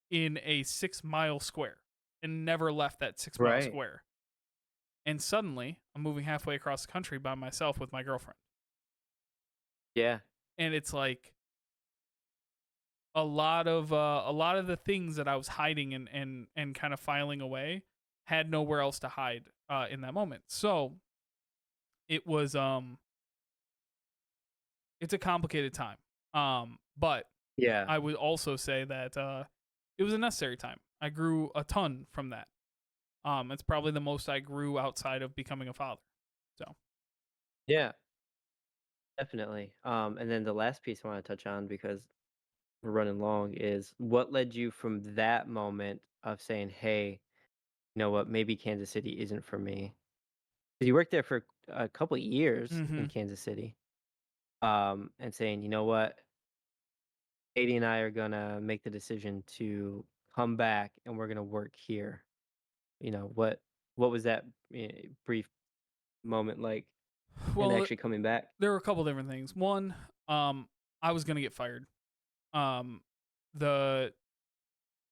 in a 6 mile square and never left that 6 mile Right. square. And suddenly, I'm moving halfway across the country by myself with my girlfriend. Yeah. And it's like a lot of the things that I was hiding and kind of filing away had nowhere else to hide in that moment. So it was it's a complicated time. But Yeah. I would also say that it was a necessary time. I grew a ton from that. It's probably the most I grew outside of becoming a father. So, Yeah. Definitely. And then the last piece I want to touch on because we're running long is what led you from that moment of saying, "Hey, you know what? Maybe Kansas City isn't for me." 'Cause you worked there for a couple years in hmm Kansas City. And saying, "You know what? Katie and I are gonna make the decision to come back and we're gonna work here. What was that brief moment like in Well, actually coming back? there were a couple different things. One, I was gonna get fired. Um, the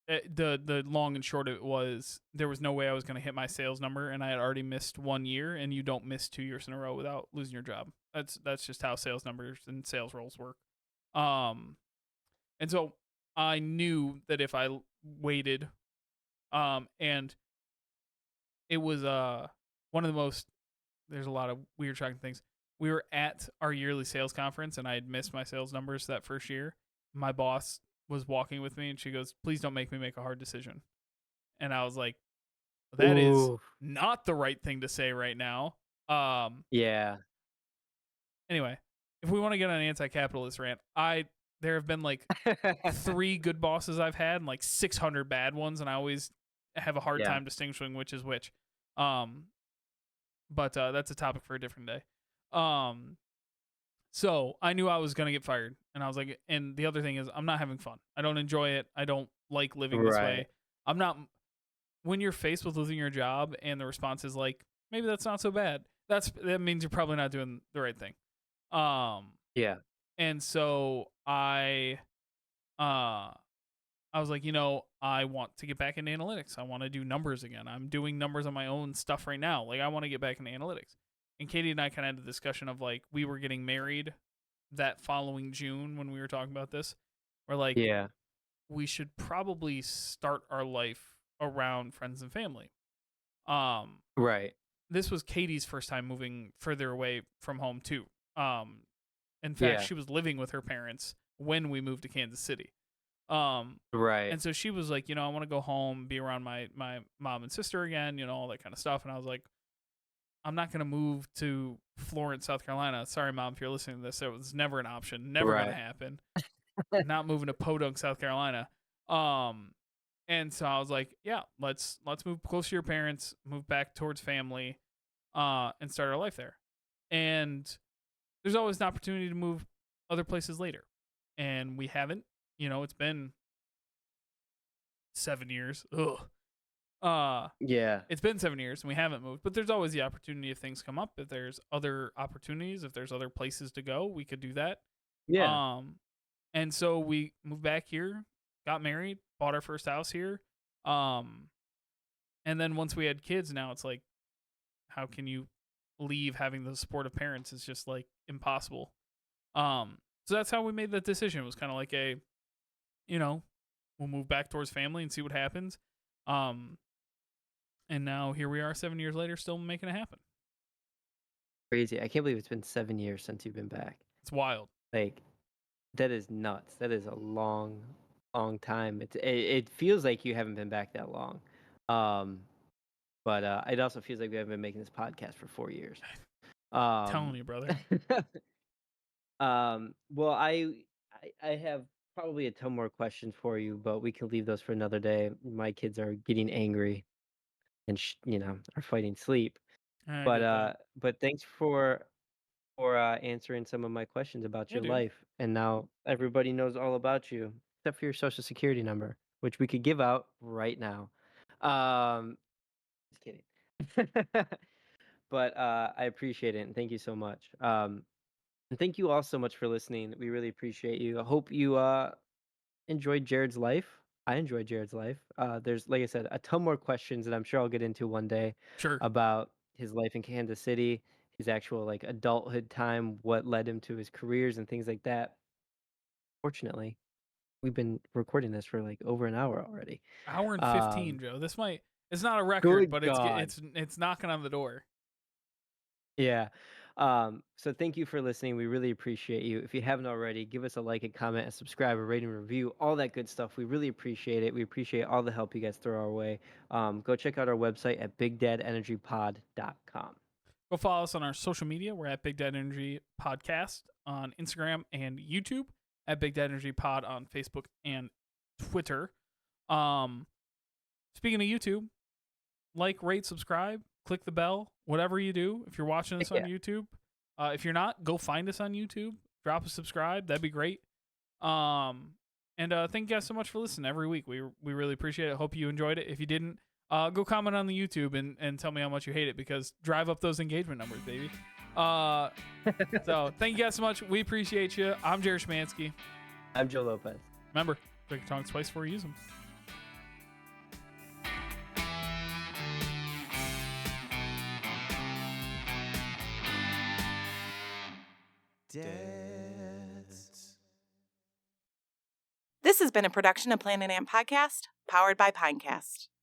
the long and short of it was there was no way I was going to hit my sales number, and I had already missed 1 year, and you don't miss 2 years in a row without losing your job. That's just how sales numbers and sales roles work. Um, and so I knew that if I waited, and it was one of the most there's a lot of weird shocking things. We were at our yearly sales conference, and I had missed my sales numbers that first year. My boss was walking with me, and she goes, "Please don't make me make a hard decision." And I was like, that is Ooh, not the right thing to say right now. Um, yeah. anyway, if we want to get on an anti-capitalist rant, there have been like 3 good bosses I've had and like 600 bad ones, and I always have a hard Yeah. time distinguishing which is which. Um, but that's a topic for a different day. Um, so I knew I was gonna get fired, and I was like, and the other thing is, I'm not having fun. I don't enjoy it. I don't like living this Right. way. I'm not when you're faced with losing your job and the response is like, maybe that's not so bad. That means you're probably not doing the right thing. Um, Yeah. and so uh, I was like, I want to get back into analytics. I want to do numbers again. I'm doing numbers on my own stuff right now. Like I want to get back into analytics. And Katie and I kind of had a discussion of like we were getting married that following June when we were talking about this. We're like, Yeah. we should probably start our life around friends and family. Um, Right. this was Katie's first time moving further away from home too. Um, in fact, Yeah. she was living with her parents when we moved to Kansas City. Um, Right. and so she was like, I want to go home, be around my mom and sister again, all that kind of stuff. And I was like, I'm not gonna move to Florence, South Carolina. Sorry, mom, if you're listening to this, it was never an option, never gonna Right. happen. Not moving to Podunk, South Carolina. Um, and so I was like, yeah, let's move close to your parents, move back towards family, and start our life there. And there's always an opportunity to move other places later. And we haven't. It's been 7 years. Ugh. Uh Yeah. it's been 7 years and we haven't moved. But there's always the opportunity if things come up. If there's other opportunities, if there's other places to go, we could do that. Yeah. Um and so we moved back here, got married, bought our first house here. Um and then once we had kids, now it's like, how can you leave having the support of parents is just like impossible. So that's how we made that decision. It was kind of like you know, we'll move back towards family and see what happens. Um, and now here we are 7 years later, still making it happen. Crazy. I can't believe it's been 7 years since you've been back. It's wild. Like, that is nuts. That is a long, long time. It feels like you haven't been back that long. Um, but it also feels like we haven't been making this podcast for 4 years. Telling Um, you, brother. well, I have probably a ton more questions for you, but we can leave those for another day. My kids are getting angry and are fighting sleep. I But get that. thanks for answering some of my questions about Yeah, your dude. life. And now everybody knows all about you, except for your social security number, which we could give out right now. Um, just kidding. But I appreciate it and thank you so much. And thank you all so much for listening. We really appreciate you. I hope you enjoyed Jared's life. I enjoyed Jared's life. There's, like I said, a ton more questions that I'm sure I'll get into one day Sure. about his life in Kansas City, his actual like adulthood time, what led him to his careers and things like that. Fortunately, we've been recording this for like over an hour already. Hour and 15, Um, Joe. It's not a record, good but God. it's knocking on the door. Yeah. So thank you for listening. We really appreciate you. If you haven't already, give us a like, a comment, a subscribe, a rating, review, all that good stuff. We really appreciate it. We appreciate all the help you guys throw our way. Go check out our website at bigdadenergypod.com. Go follow us on our social media. We're at Big Dad Energy Podcast on Instagram and YouTube, at Big Dad Energy Pod on Facebook and Twitter. Um, Speaking of YouTube, like, rate, subscribe, click the bell, whatever you do. If you're watching this on Yeah. YouTube, if you're not, go find us on YouTube. Drop a subscribe. That'd be great. Um, And thank you guys so much for listening every week. We really appreciate it. Hope you enjoyed it. If you didn't, go comment on the YouTube and tell me how much you hate it, because drive up those engagement numbers, baby. So thank you guys so much. We appreciate you. I'm Jared Szymanski. I'm Joe Lopez. Remember, break your tongues twice before you use them. This has been a production of Planet Amp Podcast, powered by Pinecast.